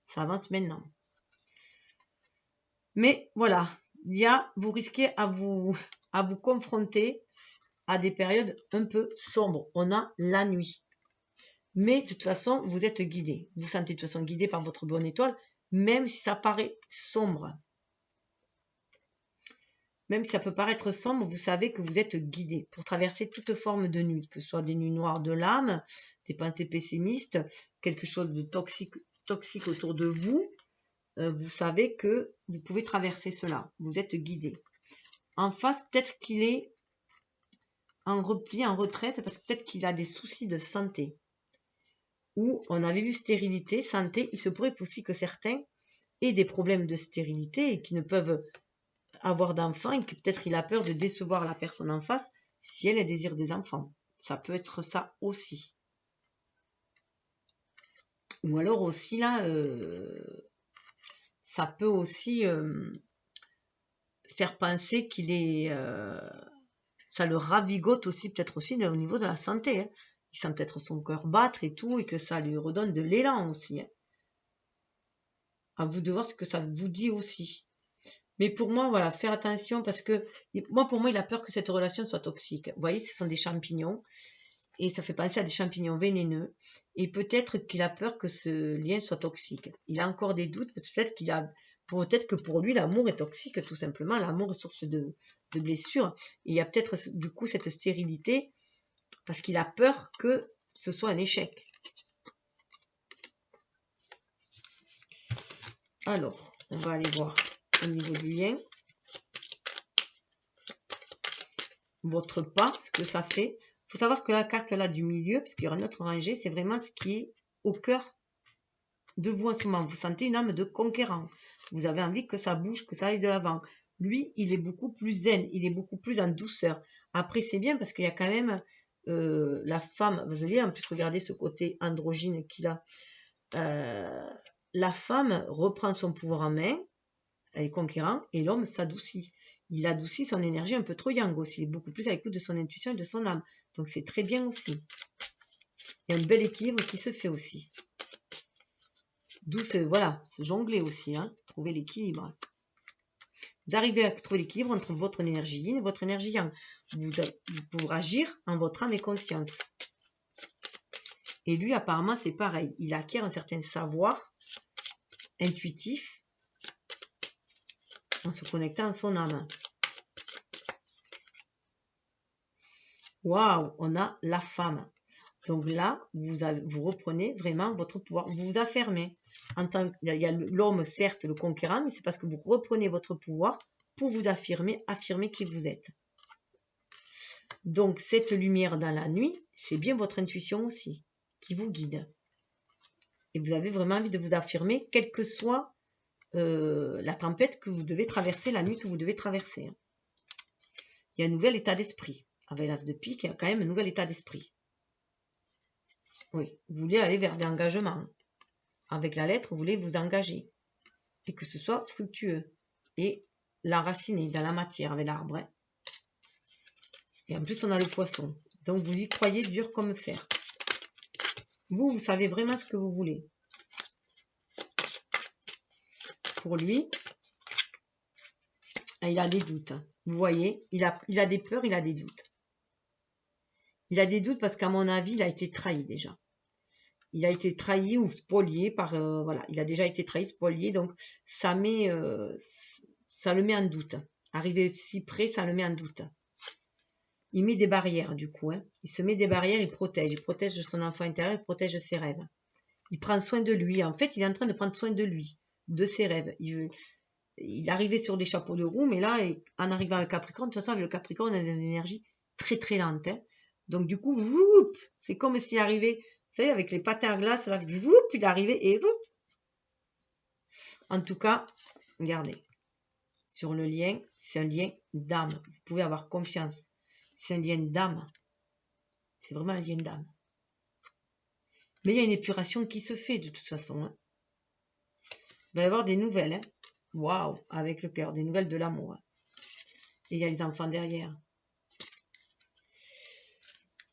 ça avance maintenant. Mais voilà, vous risquez à vous confronter à des périodes un peu sombres. On a la nuit. Mais de toute façon, vous êtes guidé. Vous vous sentez de toute façon guidé par votre bonne étoile, même si ça paraît sombre. Même si ça peut paraître sombre, vous savez que vous êtes guidé pour traverser toute forme de nuit, que ce soit des nuits noires de l'âme, des pensées pessimistes, quelque chose de toxique autour de vous. Vous savez que vous pouvez traverser cela. Vous êtes guidé. En face, peut-être qu'il est en repli, en retraite, parce que peut-être qu'il a des soucis de santé. Ou on avait vu stérilité, santé. Il se pourrait aussi que certains aient des problèmes de stérilité et qui ne peuvent avoir d'enfants et que peut-être il a peur de décevoir la personne en face si elle désire des enfants. Ça peut être ça aussi. Ou alors aussi là, ça peut aussi faire penser qu'il est... ça le ravigote aussi, peut-être aussi au niveau de la santé. Hein. Il sent peut-être son cœur battre et tout, et que ça lui redonne de l'élan aussi. Hein. À vous de voir ce que ça vous dit aussi. Mais pour moi, voilà, faire attention parce que pour moi, il a peur que cette relation soit toxique. Vous voyez, ce sont des champignons et ça fait penser à des champignons vénéneux. Et peut-être qu'il a peur que ce lien soit toxique. Il a encore des doutes, peut-être que pour lui, l'amour est toxique, tout simplement. L'amour est source de blessures. Et il y a peut-être du coup cette stérilité parce qu'il a peur que ce soit un échec. Alors, on va aller voir au niveau du lien. Votre pas, ce que ça fait. Il faut savoir que la carte là du milieu, parce qu'il y aura une autre rangée, c'est vraiment ce qui est au cœur de vous en ce moment. Vous sentez une âme de conquérant. Vous avez envie que ça bouge, que ça aille de l'avant. Lui, il est beaucoup plus zen, il est beaucoup plus en douceur. Après, c'est bien parce qu'il y a quand même la femme, vous allez en plus regarder ce côté androgyne qu'il a. La femme reprend son pouvoir en main, elle est conquérant, et l'homme s'adoucit. Il adoucit son énergie un peu trop yang aussi. Il est beaucoup plus à l'écoute de son intuition et de son âme. Donc c'est très bien aussi. Il y a un bel équilibre qui se fait aussi. D'où voilà, se jongler aussi, hein, trouver l'équilibre. Vous arrivez à trouver l'équilibre entre votre énergie yin et votre énergie yang. Vous pouvez agir en votre âme et conscience. Et lui, apparemment, c'est pareil. Il acquiert un certain savoir intuitif en se connectant à son âme. Waouh, on a la femme. Donc là, vous reprenez vraiment votre pouvoir. Vous vous affirmez. Il y a l'homme, certes, le conquérant, mais c'est parce que vous reprenez votre pouvoir pour vous affirmer qui vous êtes. Donc, cette lumière dans la nuit, c'est bien votre intuition aussi qui vous guide. Et vous avez vraiment envie de vous affirmer, quelle que soit la tempête que vous devez traverser, la nuit que vous devez traverser. Il y a un nouvel état d'esprit. Avec l'as de pique, il y a quand même un nouvel état d'esprit. Oui, vous voulez aller vers l'engagement. Avec la lettre, vous voulez vous engager. Et que ce soit fructueux. Et l'enraciner dans la matière avec l'arbre. Hein. Et en plus, on a le poisson. Donc, vous y croyez dur comme fer. Vous savez vraiment ce que vous voulez. Pour lui, il a des doutes. Vous voyez, il a des peurs, il a des doutes. Il a des doutes parce qu'à mon avis, il a été trahi déjà. Il a été trahi ou spolié par... voilà, il a déjà été trahi, spolié. Donc, ça le met en doute. Arrivé si près, ça le met en doute. Il met des barrières, du coup. Hein. Il se met des barrières, il protège son enfant intérieur, il protège ses rêves. Il prend soin de lui. En fait, il est en train de prendre soin de lui, de ses rêves. Il arrivait sur des chapeaux de roue, mais là, en arrivant au Capricorne, de toute façon, le Capricorne a une énergie très, très lente. Hein. Donc, du coup, c'est comme s'il arrivait, vous savez, avec les patins à glace, là, il arrivait et en tout cas, regardez, sur le lien, c'est un lien d'âme. Vous pouvez avoir confiance. C'est un lien d'âme. C'est vraiment un lien d'âme. Mais il y a une épuration qui se fait de toute façon. Hein. Il va y avoir des nouvelles. Hein. Waouh, avec le cœur, des nouvelles de l'amour. Hein. Et il y a les enfants derrière.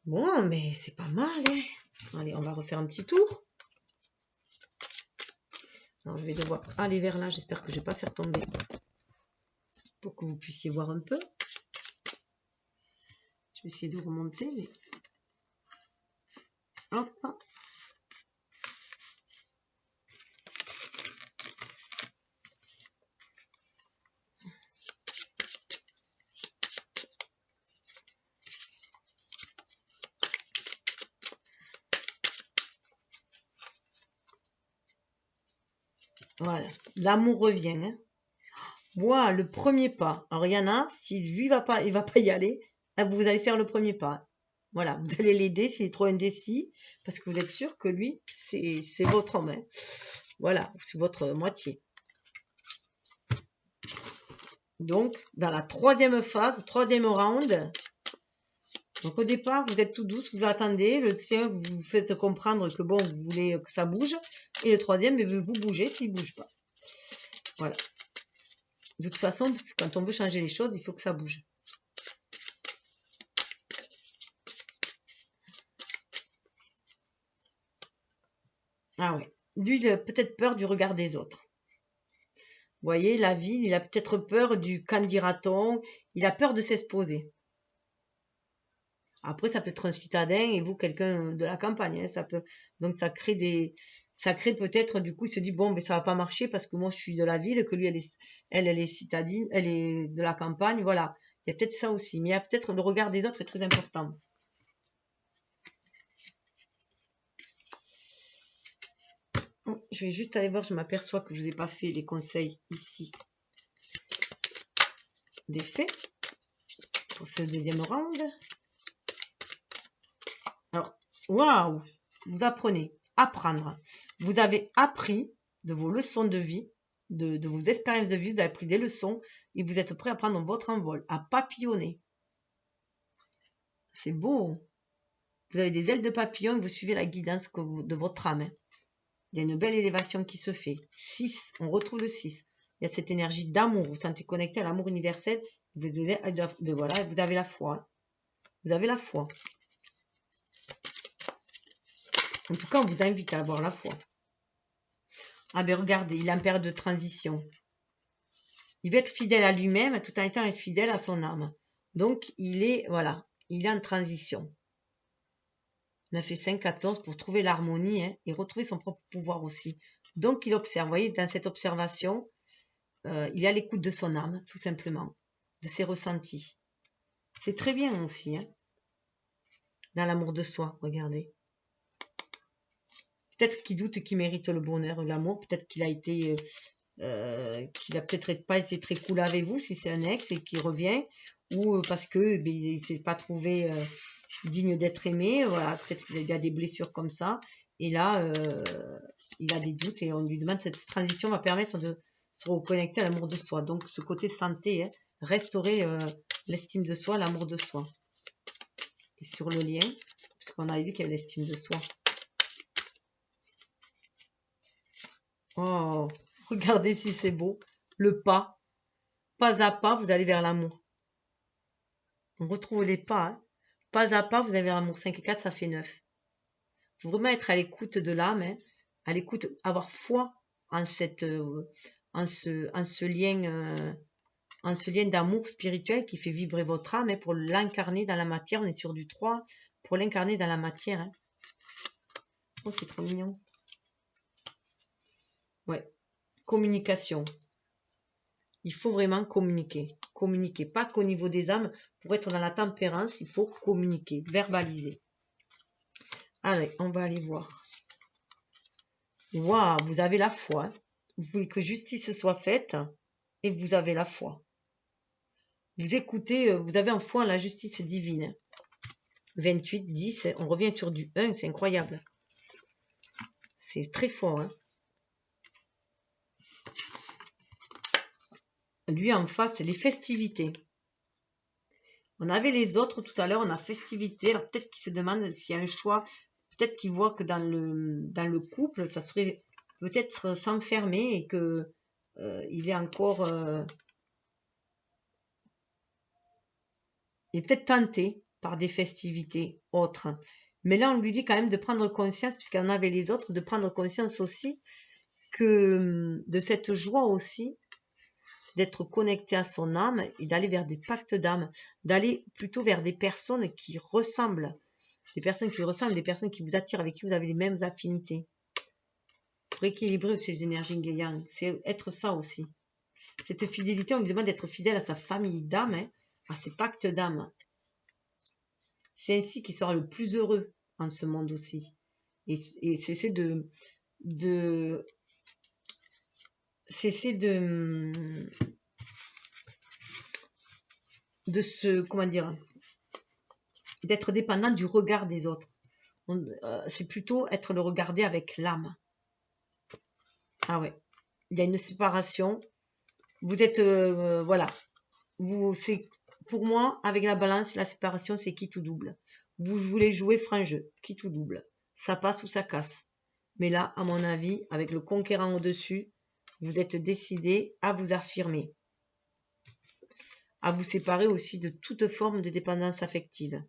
Bon, mais c'est pas mal. Hein. Allez, on va refaire un petit tour. Alors, je vais devoir aller vers là. J'espère que je ne vais pas faire tomber. Pour que vous puissiez voir un peu. Je vais essayer de remonter, mais... Hop. Voilà, l'amour revient. Hein. Voilà, le premier pas. Alors, il y en a, si lui il va pas y aller, vous allez faire le premier pas. Voilà, vous allez l'aider s'il est trop indécis, parce que vous êtes sûr que lui, c'est votre homme. Hein. Voilà, c'est votre moitié. Donc, dans la troisième phase, troisième round, Donc au départ, vous êtes tout douce, vous attendez. Le deuxième, vous vous faites comprendre que bon, vous voulez que ça bouge. Et le troisième, vous bougez s'il ne bouge pas. Voilà. De toute façon, quand on veut changer les choses, il faut que ça bouge. Ah ouais. Lui, il a peut-être peur du regard des autres. Vous voyez, la vie, il a peut-être peur du qu'en dira-t-on. Il a peur de s'exposer. Après, ça peut être un citadin et vous, quelqu'un de la campagne. Hein, ça peut... Donc, ça crée peut-être, du coup, il se dit, bon, mais ça va pas marcher parce que moi, je suis de la ville, que lui, elle est citadine, elle est de la campagne. Voilà. Il y a peut-être ça aussi. Mais il y a peut-être le regard des autres est très important. Je vais juste aller voir, je m'aperçois que je ne vous ai pas fait les conseils ici des faits pour ce deuxième round. Alors, waouh, vous apprenez, apprendre. Vous avez appris de vos leçons de vie, de vos expériences de vie, vous avez pris des leçons et vous êtes prêt à prendre votre envol, à papillonner. C'est beau. Vous avez des ailes de papillon et vous suivez la guidance de votre âme. Hein. Il y a une belle élévation qui se fait. 6, on retrouve le 6. Il y a cette énergie d'amour. Vous vous sentez connecté à l'amour universel. Voilà, vous avez la foi. Hein. Vous avez la foi. En tout cas, on vous invite à avoir la foi. Ah ben regardez, il est en période de transition. Il veut être fidèle à lui-même tout en étant être fidèle à son âme. Donc, il est, voilà, il est en transition. 9 et 5, 14 pour trouver l'harmonie hein, et retrouver son propre pouvoir aussi. Donc, il observe. Vous voyez, dans cette observation, il est à l'écoute de son âme, tout simplement, de ses ressentis. C'est très bien aussi, hein, dans l'amour de soi, regardez. Peut-être qu'il doute qu'il mérite le bonheur, l'amour. Peut-être qu'il a été, qu'il a peut-être pas été très cool avec vous si c'est un ex et qu'il revient, ou parce que il s'est pas trouvé digne d'être aimé. Voilà, peut-être qu'il y a des blessures comme ça. Et là, il a des doutes et on lui demande cette transition va permettre de se reconnecter à l'amour de soi. Donc ce côté santé, hein, restaurer l'estime de soi, l'amour de soi. Et sur le lien, parce qu'on avait vu qu'il y avait l'estime de soi. Oh, regardez si c'est beau. Le pas à pas, vous allez vers l'amour. On retrouve les pas. Hein. Pas à pas, vous allez vers l'amour. 5 et 4, ça fait 9. Il faut vraiment être à l'écoute de l'âme, hein, à l'écoute, avoir foi en ce lien d'amour spirituel qui fait vibrer votre âme hein, pour l'incarner dans la matière. On est sur du 3 pour l'incarner dans la matière. Hein. Oh, c'est trop mignon. Ouais. Communication. Il faut vraiment communiquer. Communiquer. Pas qu'au niveau des âmes. Pour être dans la tempérance, il faut communiquer, verbaliser. Allez, on va aller voir. Waouh, vous avez la foi. Hein. Vous voulez que justice soit faite et vous avez la foi. Vous écoutez, vous avez en foi en la justice divine. 28, 10, on revient sur du 1, c'est incroyable. C'est très fort. Hein. Lui en face, les festivités. On avait les autres tout à l'heure, on a festivité. Alors peut-être qu'il se demande s'il y a un choix. Peut-être qu'il voit que dans le couple, ça serait peut-être s'enfermer et que il est encore... il est peut-être tenté par des festivités autres. Mais là, on lui dit quand même de prendre conscience, puisqu'on avait les autres, de prendre conscience aussi que de cette joie aussi, d'être connecté à son âme et d'aller vers des pactes d'âme, d'aller plutôt vers des personnes qui ressemblent, des personnes qui vous attirent, avec qui vous avez les mêmes affinités. Pour équilibrer ces énergies yin, c'est être ça aussi. Cette fidélité, on lui demande d'être fidèle à sa famille d'âme, hein, à ses pactes d'âme. C'est ainsi qu'il sera le plus heureux en ce monde aussi. Et cesser de se, comment dire, d'être dépendant du regard des autres. C'est plutôt être le regardé avec l'âme. Ah ouais. Il y a une séparation. Vous êtes, voilà. C'est pour moi, avec la balance et la séparation, c'est quitte ou double. Vous voulez jouer franc jeu, quitte ou double. Ça passe ou ça casse. Mais là, à mon avis, avec le conquérant au-dessus, vous êtes décidé à vous affirmer, à vous séparer aussi de toute forme de dépendance affective.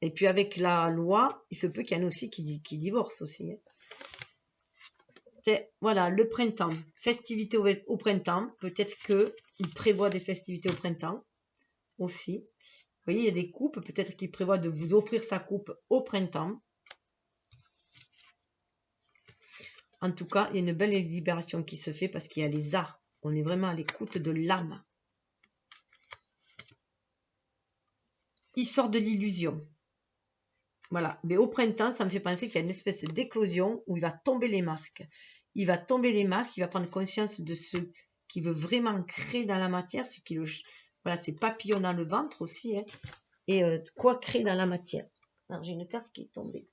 Et puis avec la loi, il se peut qu'il y en ait aussi qui divorcent aussi. Voilà, le printemps, festivités au printemps. Peut-être qu'il prévoit des festivités au printemps aussi. Vous voyez, il y a des coupes, peut-être qu'il prévoit de vous offrir sa coupe au printemps. En tout cas, il y a une belle libération qui se fait parce qu'il y a les arts. On est vraiment à l'écoute de l'âme. Il sort de l'illusion. Voilà. Mais au printemps, ça me fait penser qu'il y a une espèce d'éclosion où il va tomber les masques. Il va tomber les masques, il va prendre conscience de ce qu'il veut vraiment créer dans la matière, ce qui le... Voilà, c'est papillon dans le ventre aussi. Hein, et quoi créer dans la matière. Alors, j'ai une carte qui est tombée.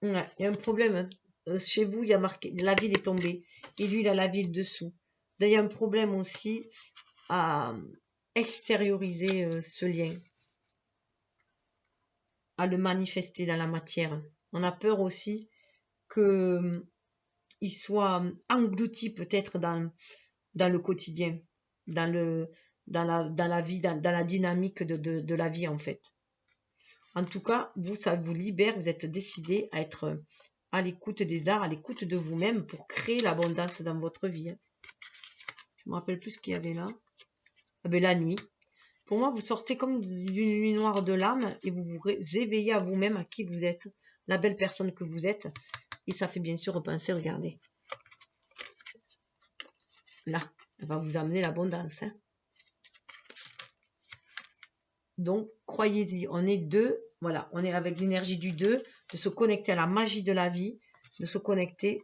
Ouais, il y a un problème. Hein. Chez vous, il y a marqué la ville est tombée. Et lui, il a la ville dessous. Il y a un problème aussi à extérioriser ce lien, à le manifester dans la matière. On a peur aussi qu'il soit englouti peut-être dans le quotidien, dans la vie, dans la dynamique de la vie en fait. En tout cas, vous, ça vous libère, vous êtes décidé à être à l'écoute des arts, à l'écoute de vous-même pour créer l'abondance dans votre vie. Je me rappelle plus ce qu'il y avait là. Ah ben, la nuit. Pour moi, vous sortez comme d'une nuit noire de l'âme et vous vous éveillez à vous-même, à qui vous êtes, la belle personne que vous êtes. Et ça fait bien sûr repenser, regardez. Là, ça va vous amener l'abondance. Hein. Donc, croyez-y, on est deux. Voilà, on est avec l'énergie du 2, de se connecter à la magie de la vie, de se connecter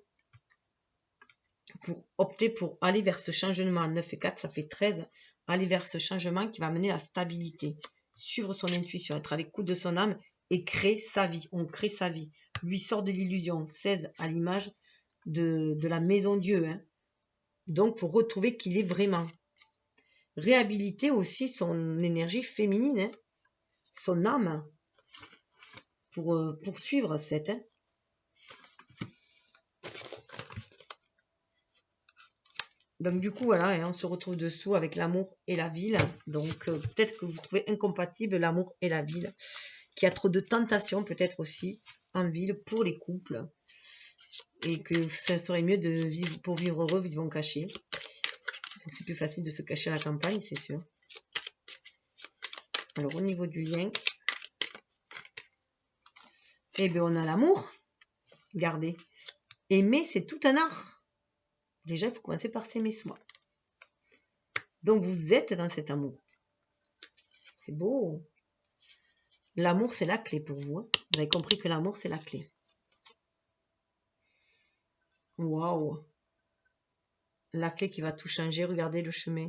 pour opter pour aller vers ce changement. 9 et 4, ça fait 13. Aller vers ce changement qui va mener à la stabilité. Suivre son intuition, être à l'écoute de son âme et créer sa vie. On crée sa vie. Lui sort de l'illusion. 16 à l'image de la maison Dieu. Hein. Donc, pour retrouver qui il est vraiment. Réhabiliter aussi son énergie féminine, hein, son âme, pour poursuivre cette. Hein. Donc du coup, voilà, hein, on se retrouve dessous avec l'amour et la ville. Donc peut-être que vous trouvez incompatible l'amour et la ville, qu'il y a trop de tentations peut-être aussi en ville pour les couples. Et que ça serait mieux de vivre pour vivre heureux, vivons cachés. Donc c'est plus facile de se cacher à la campagne, c'est sûr. Alors au niveau du lien, eh bien on a l'amour. Regardez. Aimer, c'est tout un art. Déjà, il faut commencer par s'aimer soi. Donc, vous êtes dans cet amour. C'est beau. L'amour, c'est la clé pour vous. Hein. Vous avez compris que l'amour, c'est la clé. Waouh. La clé qui va tout changer. Regardez le chemin.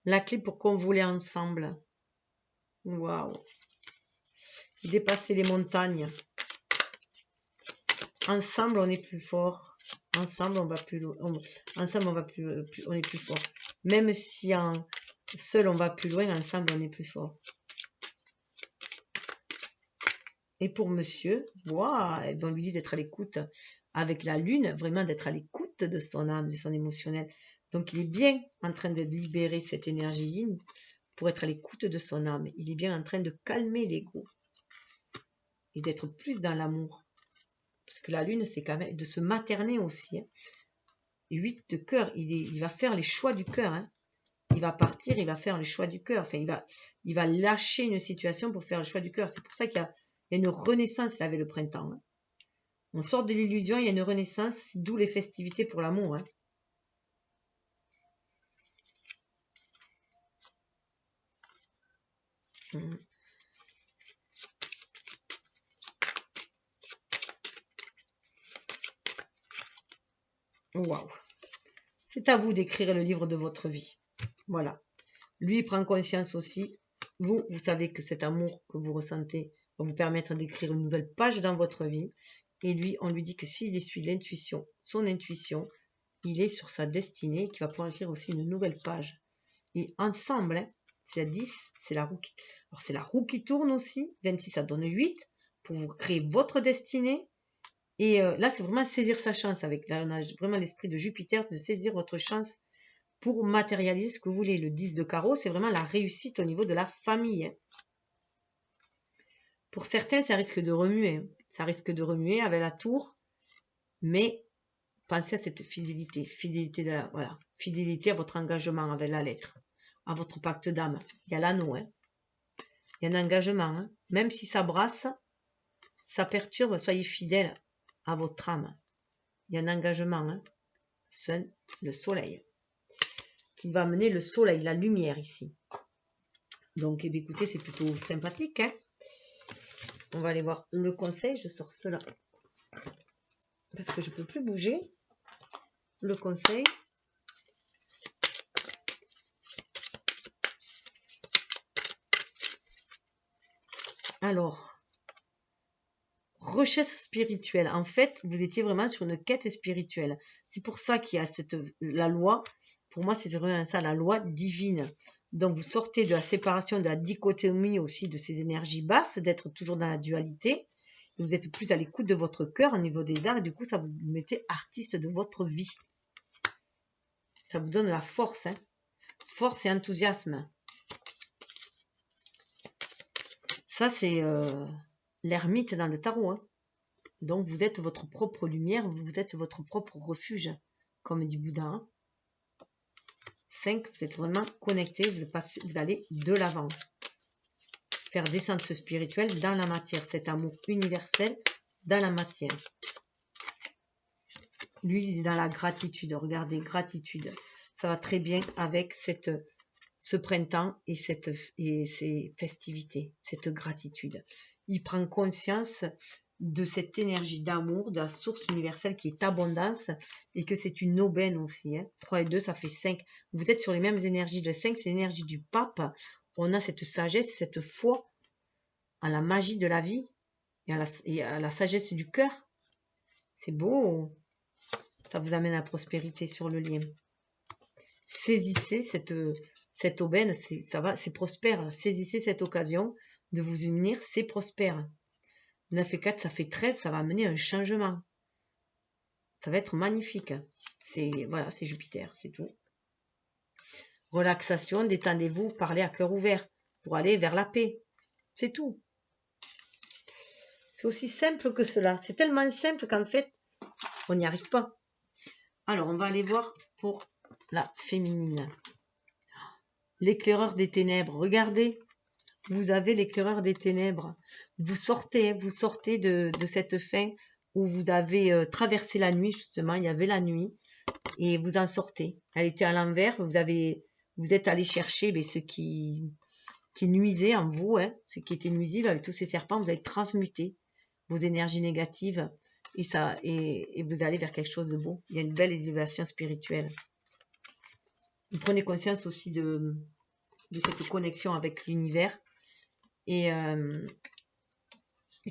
La clé pour qu'on voulait ensemble. Waouh. Dépasser les montagnes. Ensemble, on est plus fort. Ensemble, on va plus loin. Ensemble, on est plus fort. Même si seul, on va plus loin, ensemble, on est plus fort. Et pour monsieur, wow, on lui dit d'être à l'écoute avec la lune, vraiment d'être à l'écoute de son âme, de son émotionnel. Donc, il est bien en train de libérer cette énergie yin pour être à l'écoute de son âme. Il est bien en train de calmer l'ego et d'être plus dans l'amour. Parce que la lune, c'est quand même de se materner aussi. Hein. 8 de cœur, il va faire les choix du cœur. Hein. Il va partir, il va faire les choix du cœur. Enfin, il va lâcher une situation pour faire le choix du cœur. C'est pour ça qu'il y a une renaissance avec le printemps. Hein. On sort de l'illusion, il y a une renaissance, d'où les festivités pour l'amour. Hein. Waouh. C'est à vous d'écrire le livre de votre vie. Voilà. Lui, il prend conscience aussi. Vous savez que cet amour que vous ressentez va vous permettre d'écrire une nouvelle page dans votre vie. Et lui, on lui dit que s'il suit l'intuition, son intuition, il est sur sa destinée, qui va pouvoir écrire aussi une nouvelle page. Et ensemble, hein, c'est la 10, c'est la roue qui... Alors c'est la roue qui tourne aussi, 26 ça donne 8, pour vous créer votre destinée. Et là, c'est vraiment saisir sa chance. Là, on a vraiment l'esprit de Jupiter, de saisir votre chance pour matérialiser ce que vous voulez. Le 10 de carreau, c'est vraiment la réussite au niveau de la famille. Hein. Pour certains, ça risque de remuer. Hein. Ça risque de remuer avec la tour. Mais pensez à cette fidélité. Fidélité à votre engagement avec la lettre. À votre pacte d'âme. Il y a l'anneau. Hein. Il y a un engagement. Hein. Même si ça brasse, ça perturbe, soyez fidèle à votre âme. Il y a un engagement. Hein. Le soleil. Qui va amener le soleil, la lumière ici. Donc, eh bien, écoutez, c'est plutôt sympathique. Hein. On va aller voir le conseil. Je sors cela parce que je ne peux plus bouger. Le conseil. Alors, recherche spirituelle. En fait, vous étiez vraiment sur une quête spirituelle. C'est pour ça qu'il y a la loi. Pour moi, c'est vraiment ça, la loi divine. Donc, vous sortez de la séparation, de la dichotomie aussi de ces énergies basses, d'être toujours dans la dualité. Vous êtes plus à l'écoute de votre cœur au niveau des arts et du coup, ça vous mettez artiste de votre vie. Ça vous donne la force, hein. Force et enthousiasme. Ça, c'est l'ermite dans le tarot. Hein. Donc, vous êtes votre propre lumière, vous êtes votre propre refuge, comme dit Bouddha. Hein. 5, vous êtes vraiment connecté, vous allez de l'avant. Faire descendre ce spirituel dans la matière, cet amour universel dans la matière. Lui, il est dans la gratitude. Regardez, gratitude. Ça va très bien avec ce printemps et ces festivités, cette gratitude. Il prend conscience de cette énergie d'amour, de la source universelle qui est abondance et que c'est une aubaine aussi. Hein. 3 et 2, ça fait 5. Vous êtes sur les mêmes énergies. Le 5, c'est l'énergie du pape. On a cette sagesse, cette foi à la magie de la vie et à la sagesse du cœur. C'est beau. Ça vous amène à la prospérité sur le lien. Saisissez cette aubaine, c'est prospère. Saisissez cette occasion de vous unir, c'est prospère. 9 et 4, ça fait 13, ça va amener un changement. Ça va être magnifique. C'est Jupiter, c'est tout. Relaxation, détendez-vous, parlez à cœur ouvert pour aller vers la paix. C'est tout. C'est aussi simple que cela. C'est tellement simple qu'en fait, on n'y arrive pas. Alors, on va aller voir pour la féminine. L'éclaireur des ténèbres. Regardez, vous avez l'éclaireur des ténèbres. Vous sortez de cette fin où vous avez traversé la nuit, justement. Il y avait la nuit et vous en sortez. Elle était à l'envers. Vous êtes allé chercher ce qui nuisait en vous, hein, ce qui était nuisible avec tous ces serpents. Vous avez transmuté vos énergies négatives et vous allez vers quelque chose de beau. Il y a une belle élévation spirituelle. Vous prenez conscience aussi de cette connexion avec l'univers et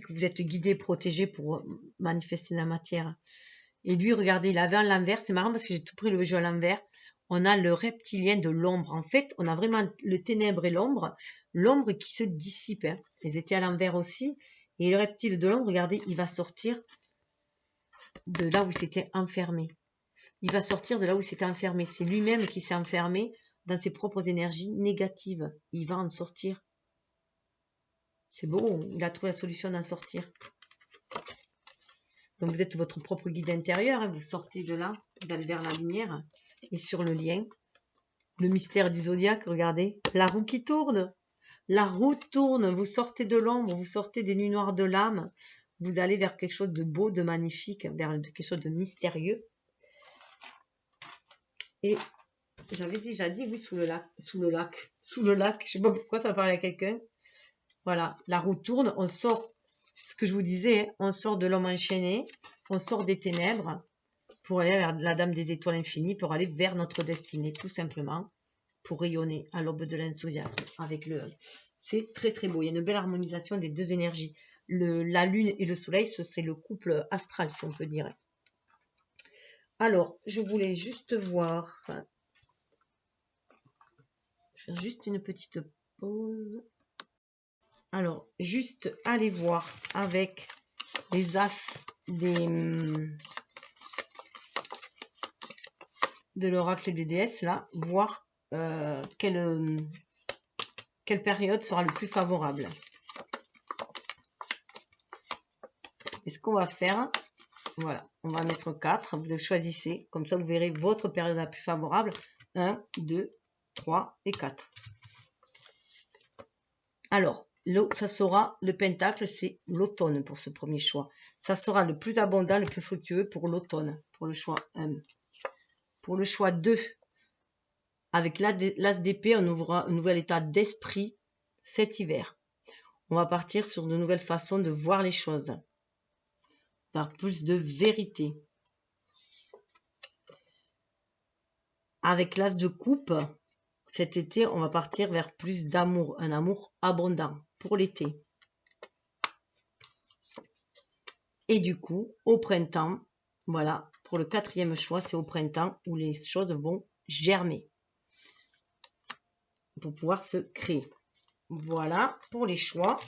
que vous êtes guidé, protégé pour manifester la matière. Et lui, regardez, il avait à l'envers. C'est marrant parce que j'ai tout pris le jeu à l'envers. On a le reptilien de l'ombre. En fait, on a vraiment le ténèbre et l'ombre. L'ombre qui se dissipe. Hein. Ils étaient à l'envers aussi. Et le reptile de l'ombre, regardez, il va sortir de là où il s'était enfermé. Il va sortir de là où il s'était enfermé. C'est lui-même qui s'est enfermé dans ses propres énergies négatives. Il va en sortir. C'est beau, il a trouvé la solution d'en sortir. Donc vous êtes votre propre guide intérieur, hein, vous sortez de là, vous allez vers la lumière. Et sur le lien, le mystère du zodiaque, regardez, la roue qui tourne. La roue tourne, vous sortez de l'ombre, vous sortez des nuits noires de l'âme. Vous allez vers quelque chose de beau, de magnifique, vers quelque chose de mystérieux. Et j'avais déjà dit, oui, sous le lac, je sais pas pourquoi ça parlait à quelqu'un. Voilà, la roue tourne, on sort, ce que je vous disais, on sort de l'homme enchaîné, on sort des ténèbres pour aller vers la dame des étoiles infinies, pour aller vers notre destinée, tout simplement, pour rayonner à l'aube de l'enthousiasme avec le... C'est très très beau, il y a une belle harmonisation des deux énergies. La lune et le soleil, c'est le couple astral, si on peut dire. Alors, je voulais juste voir. Je vais faire juste une petite pause. Alors, juste aller voir avec les as de l'oracle des déesses, là, voir quelle période sera le plus favorable. Et ce qu'on va faire, voilà, on va mettre 4, vous choisissez, comme ça vous verrez votre période la plus favorable, 1, 2, 3 et 4. Alors, ça sera le pentacle, c'est l'automne pour ce premier choix. Ça sera le plus abondant, le plus fructueux pour l'automne, pour le choix 1. Pour le choix 2, avec l'as d'épée, on ouvrira un nouvel état d'esprit cet hiver. On va partir sur de nouvelles façons de voir les choses, par plus de vérité. Avec l'as de coupe, cet été, on va partir vers plus d'amour, un amour abondant pour l'été. Et du coup, au printemps, voilà, pour le 4e choix, c'est au printemps où les choses vont germer pour pouvoir se créer. Voilà pour les choix.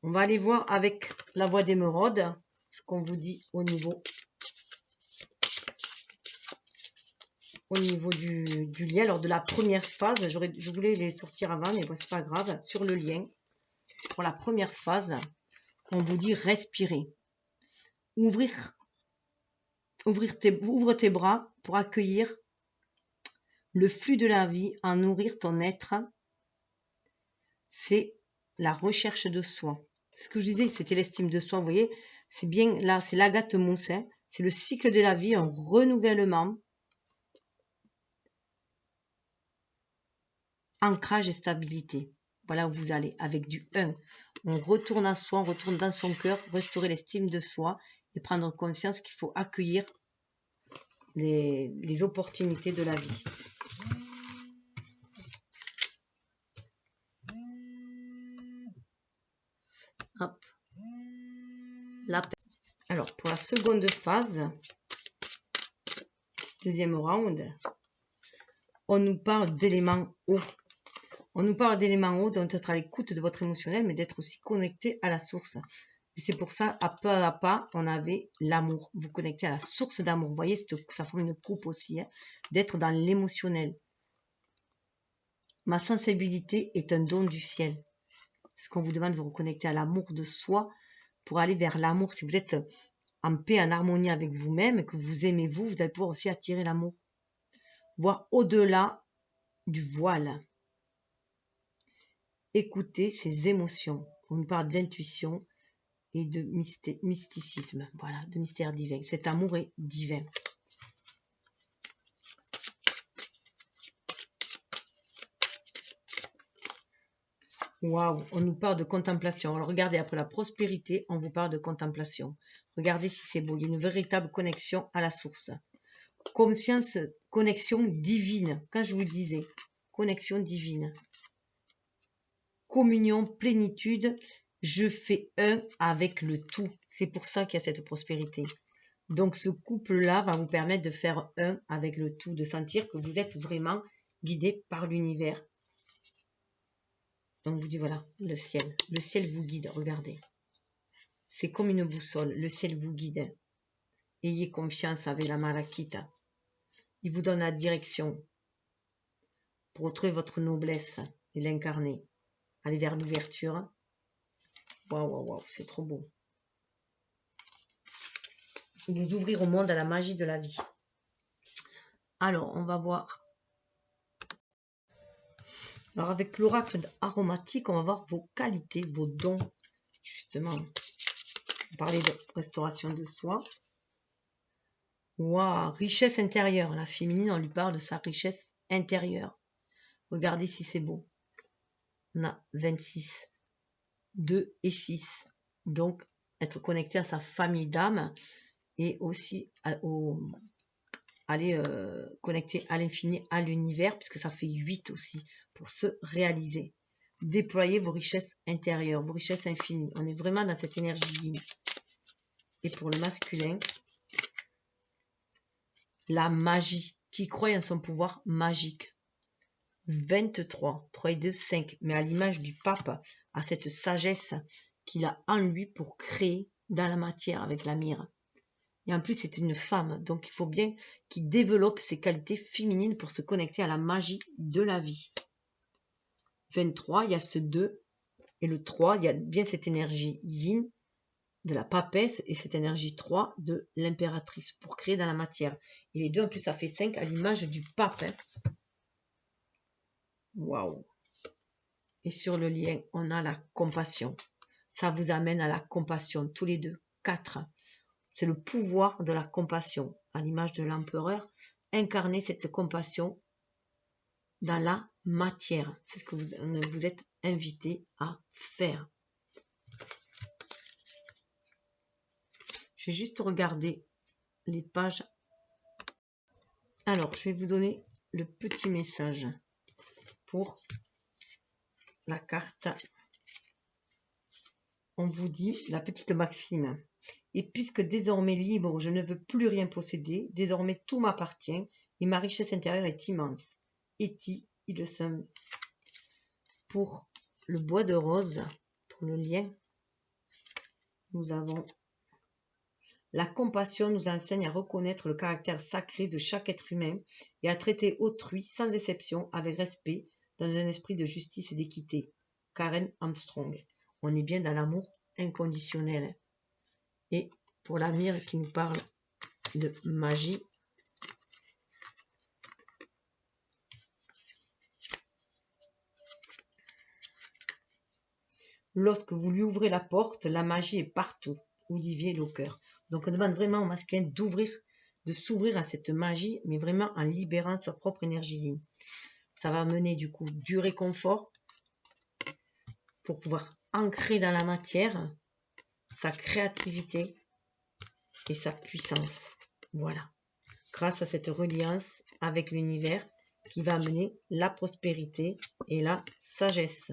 On va aller voir avec la voix d'émeraude ce qu'on vous dit au niveau du lien. Alors de la première phase, je voulais les sortir avant, mais bon, c'est pas grave. Sur le lien, pour la première phase, on vous dit respirer. Ouvre tes bras pour accueillir le flux de la vie, en nourrir ton être. C'est la recherche de soi. Ce que je disais, c'était l'estime de soi, vous voyez, c'est bien là, c'est l'Agathe Mousse, hein, c'est le cycle de la vie, un renouvellement, ancrage et stabilité. Voilà où vous allez, avec du 1. On retourne à soi, on retourne dans son cœur, restaurer l'estime de soi et prendre conscience qu'il faut accueillir les opportunités de la vie. Hop. Alors, pour la seconde phase, deuxième round, on nous parle d'éléments eau. On nous parle d'éléments eau, d'être à l'écoute de votre émotionnel, mais d'être aussi connecté à la source. Et c'est pour ça, à pas, on avait l'amour. Vous connectez à la source d'amour. Vous voyez, ça forme une coupe aussi, hein, d'être dans l'émotionnel. Ma sensibilité est un don du ciel. Ce qu'on vous demande de vous reconnecter à l'amour de soi pour aller vers l'amour. Si vous êtes en paix, en harmonie avec vous-même, que vous aimez vous allez pouvoir aussi attirer l'amour. Voir au-delà du voile. Écouter ses émotions. On nous parle d'intuition et de mysticisme, voilà, de mystère divin. Cet amour est divin. Waouh, on nous parle de contemplation. Alors regardez, après la prospérité, on vous parle de contemplation. Regardez si c'est beau, il y a une véritable connexion à la source. Conscience, connexion divine, quand je vous le disais, connexion divine. Communion, plénitude, je fais un avec le tout. C'est pour ça qu'il y a cette prospérité. Donc ce couple-là va vous permettre de faire un avec le tout, de sentir que vous êtes vraiment guidé par l'univers. Donc vous dites voilà, le ciel vous guide, regardez. C'est comme une boussole, le ciel vous guide. Ayez confiance avec la Malakita. Il vous donne la direction pour retrouver votre noblesse et l'incarner. Allez vers l'ouverture. Waouh, waouh, waouh, c'est trop beau. Vous ouvrir au monde, à la magie de la vie. Alors, on va voir. Alors, avec l'oracle aromatique, on va voir vos qualités, vos dons, justement. On parlait de restauration de soi. Waouh, richesse intérieure. La féminine, on lui parle de sa richesse intérieure. Regardez si c'est beau. On a 26, 2 et 6. Donc, être connecté à sa famille d'âme et aussi aller connecter à l'infini, à l'univers, puisque ça fait 8 aussi, pour se réaliser. Déployer vos richesses intérieures, vos richesses infinies. On est vraiment dans cette énergie ligne. Et pour le masculin, la magie, qui croit en son pouvoir magique. 23, 3 et 2, 5, mais à l'image du pape, à cette sagesse qu'il a en lui pour créer dans la matière avec la mire. Et en plus, c'est une femme, donc il faut bien qu'il développe ses qualités féminines pour se connecter à la magie de la vie. 23, il y a ce 2, et le 3, il y a bien cette énergie yin de la papesse et cette énergie 3 de l'impératrice pour créer dans la matière. Et les deux, en plus, ça fait 5 à l'image du pape. Waouh! Et sur le lien, on a la compassion. Ça vous amène à la compassion, tous les deux. 4. C'est le pouvoir de la compassion, à l'image de l'empereur. Incarner cette compassion dans la matière. C'est ce que vous êtes invité à faire. Je vais juste regarder les pages. Alors, je vais vous donner le petit message pour la carte. On vous dit la petite maxime. Et puisque désormais libre, je ne veux plus rien posséder, désormais tout m'appartient et ma richesse intérieure est immense. Eti, Ilsum. Pour le bois de rose, pour le lien, nous avons la compassion nous enseigne à reconnaître le caractère sacré de chaque être humain et à traiter autrui sans exception avec respect dans un esprit de justice et d'équité. Karen Armstrong. On est bien dans l'amour inconditionnel. Et pour l'avenir qui nous parle de magie, lorsque vous lui ouvrez la porte, la magie est partout. Olivier Locker. Donc on demande vraiment au masculin d'ouvrir, de s'ouvrir à cette magie, mais vraiment en libérant sa propre énergie. Ça va mener du coup du réconfort pour pouvoir ancrer dans la matière sa créativité et sa puissance. Voilà. Grâce à cette reliance avec l'univers qui va amener la prospérité et la sagesse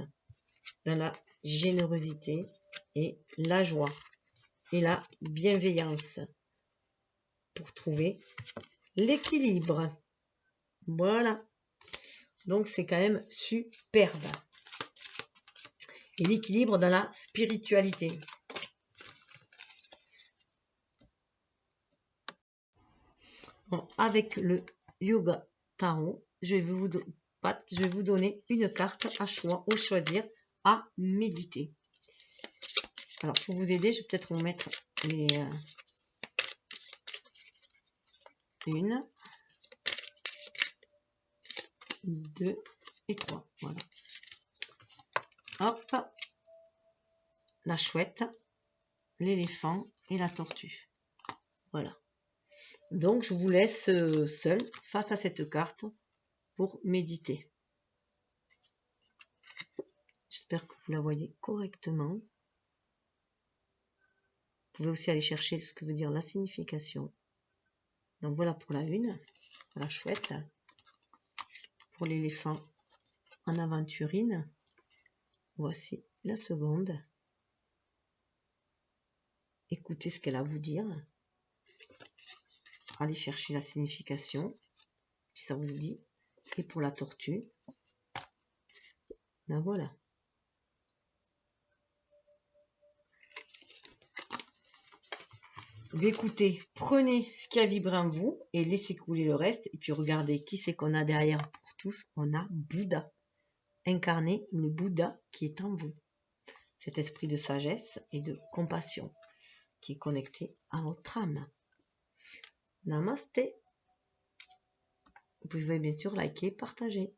dans la générosité et la joie et la bienveillance pour trouver l'équilibre. Voilà. Donc c'est quand même superbe. Et l'équilibre dans la spiritualité. Bon, avec le yoga tarot, je vais vous donner une carte à choix, au choisir, à méditer. Alors pour vous aider, je vais peut-être vous mettre les 1, 2 et 3. Voilà. Hop, la chouette, l'éléphant et la tortue. Voilà. Donc, je vous laisse seul face à cette carte pour méditer. J'espère que vous la voyez correctement. Vous pouvez aussi aller chercher ce que veut dire la signification. Donc, voilà pour la 1, la chouette. Pour l'éléphant en aventurine, voici la seconde. Écoutez ce qu'elle a à vous dire. Allez chercher la signification, si ça vous dit. Et pour la tortue, ben voilà. Écoutez, prenez ce qui a vibré en vous et laissez couler le reste. Et puis regardez qui c'est qu'on a derrière pour tous. On a Bouddha. Incarnez le Bouddha qui est en vous. Cet esprit de sagesse et de compassion qui est connecté à votre âme. Namasté. Vous pouvez bien sûr liker, partager.